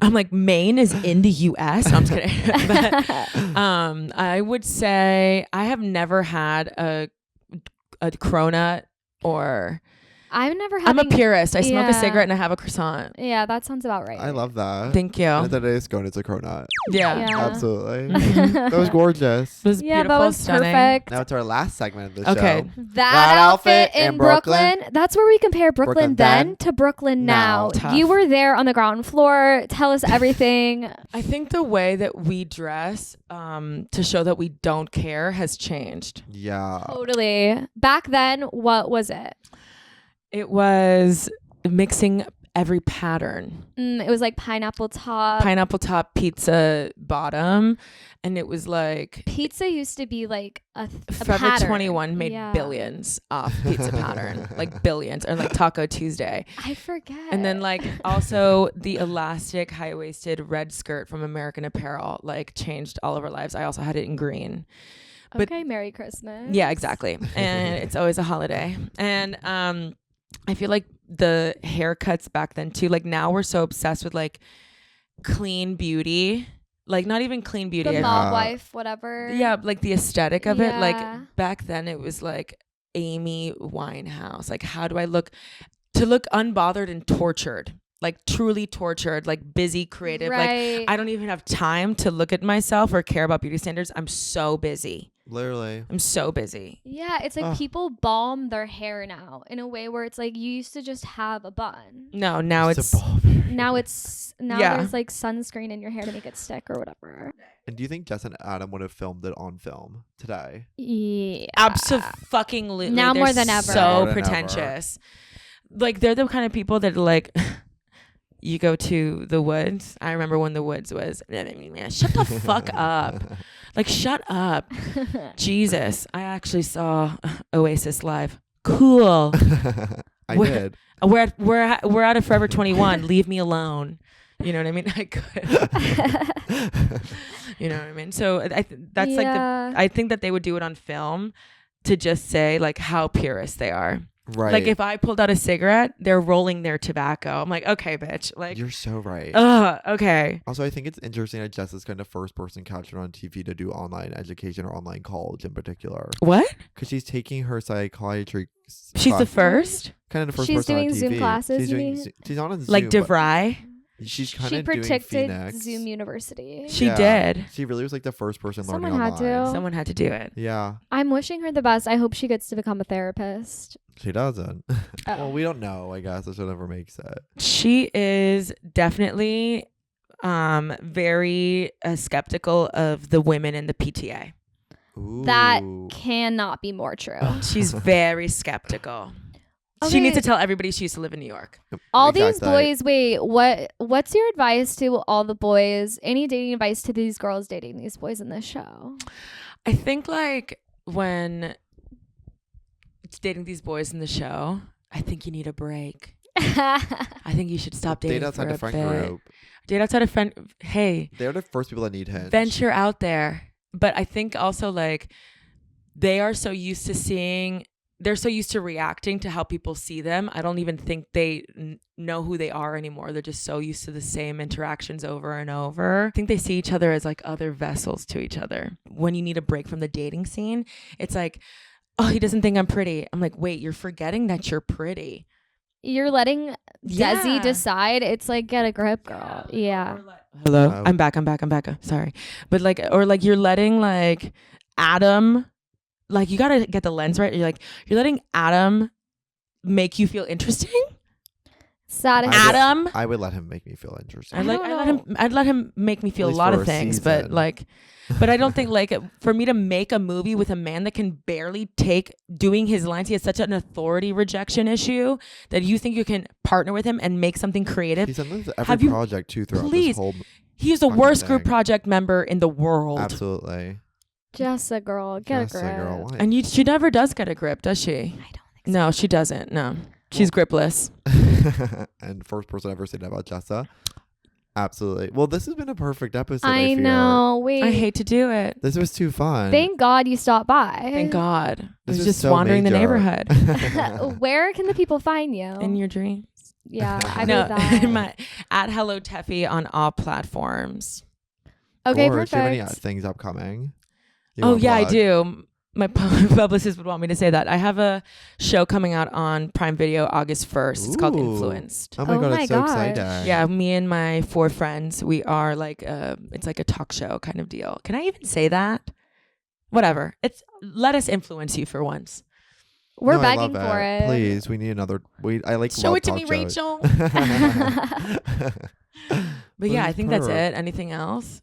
I'm like, Maine is in the U.S. No, I'm just kidding. But I would say I have never had a cronut or. I've never had. I'm a purist. I smoke a Yeah. cigarette and I have a croissant. Yeah, that sounds about right. I love that. Thank you. And then it is going. It's a cronut. Yeah. Yeah. Absolutely. Mhm. That was gorgeous. It was Yeah, beautiful, that was stunning. perfect. Now it's our last segment of the Okay. show. That outfit in Brooklyn. That's where we compare Brooklyn, Brooklyn then then, to Brooklyn now. now. Tough. You were there on the ground floor. Tell us everything. I think the way that we dress to show that we don't care has changed. Yeah. Totally. Back then, what was it? It was mixing every pattern. It was like pineapple top. Pineapple top, pizza bottom, and it was like Pizza used to be like a Forever pattern. 21 made Yeah. billions off pizza pattern, like billions, or like Taco Tuesday. I forget. And then like also the elastic high-waisted red skirt from American Apparel like changed all of our lives. I also had it in green. But okay, Merry Christmas. yeah, exactly. And it's always a holiday. And I feel like the haircuts back then too, like now we're so obsessed with like clean beauty, like not even clean beauty. The mob wife, whatever. Yeah, like the aesthetic of it. Yeah. Like back then it was like Amy Winehouse. Like how do I look to look unbothered and tortured? Like truly tortured, like busy, creative. Right. Like I don't even have time to look at myself or care about beauty standards. I'm so busy. Literally. I'm so busy. Yeah, it's like people balm their hair now in a way where it's like you used to just have a bun. No, now it's Now Yeah. there's like sunscreen in your hair to make it stick or whatever. And do you think Jess and Adam would have filmed it on film today? Yeah. absolutely Now they're more than ever. so More than pretentious. Like they're the kind of people that like you go to the woods. I remember when the woods was shut the fuck up. Like shut up. Jesus. I actually saw Oasis live. Cool. I We're- did. We're out of Forever 21. Leave me alone. You know what I mean? I could. You know what I mean? So that's like I think that they would do it on film to just say like how purist they are. Right. Like if I pulled out a cigarette, they're rolling their tobacco. I'm like, okay, bitch. Like You're so right. okay. Also, I think it's interesting that Jess is kind of first person captured on TV to do online education or online college in particular. What? Because she's taking her psychiatry. She's the first? Kind of the first She's person doing on TV. Zoom classes, She's you doing. mean? She's on a Zoom. Like but DeVry? She's kind She of doing predicted Phoenix. Zoom University. She did. She really was like the first person Someone learning had online. to. Someone had to do it. Yeah, I'm wishing her the best. I hope she gets to become a therapist. she doesn't. Oh. Well, we don't know. I guess that's whatever makes it. She is definitely very skeptical of the women in the PTA. Ooh. That cannot be more true. She's very skeptical. She Okay. needs to tell everybody she used to live in New York. All these Exactly. boys, what's your advice to all the boys? Any dating advice to these girls dating these boys in this show? I think like when it's dating these boys in the show, I think you need a break. I think you should stop dating Date outside for the a friend bit. group. Date outside a friend. Hey, They're the first people that need hinge. venture out there. But I think also like they are so used to seeing, they're so used to reacting to how people see them. I don't even think they know who they are anymore. They're just so used to the same interactions over and over. I think they see each other as like other vessels to each other. When you need a break from the dating scene, it's like, oh, he doesn't think I'm pretty. I'm like, wait, you're forgetting that you're pretty. You're letting Yeah. Desi decide. It's like, get a grip, girl. Yeah. Hello, Oh. I'm back. Sorry. But like, or like you're letting like Adam, like you gotta get the lens right. You're letting Adam make you feel interesting. Satisfied. Adam, I would let him make me feel interesting. I'd let him make me feel a least lot for of a things, season. but I don't think like for me to make a movie with a man that can barely take doing his lines, he has such an authority rejection issue that you think you can partner with him and make something creative. He's done this Have every you- project too throughout please. this whole. He's the fucking worst group thing. project member in the world. Absolutely. Jessa, girl, get Jessa, a grip. girl, why? And she never does get a grip, does she? I don't think so. No, she doesn't. No, she's gripless. And first person ever said that about Jessa. Absolutely. Well, this has been a perfect episode. I feel. know. Wait. I hate to do it. This was too fun. Thank God you stopped by. Thank God. I This was was just so wandering the major. neighborhood. Where can the people find you? In your dreams. Yeah, I No, believe that. at Hello Tefi on all platforms. Okay, Or perfect. do you have any things upcoming? You Oh wanna yeah, I plug? do. My publicist would want me to say that. I have a show coming out on Prime Video August 1st. It's called Ooh. Influenced. Oh my Oh god, my it's so gosh. exciting. Yeah, me and my 4 friends, we are like it's like a talk show kind of deal. Can I even say that? Whatever. It's let us influence you for once. We're No, I begging love for it. Please, we need another. I like Show love it to me, talk shows. Rachel. But yeah, I Please think that's purr. it. Anything else?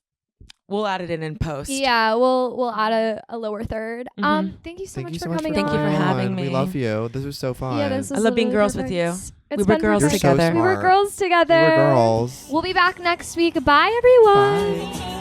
We'll add it in post. Yeah, we'll add a lower third. Mhm. Thank you so Thank much you for so much coming Thank on. you for having me. We love you. This was so fun. Yeah, this I was love being really girls with you. perfect. We It's were been girls You're so perfect. together. We were smart. girls together. We were girls. We'll be back next week. Bye, everyone. Bye.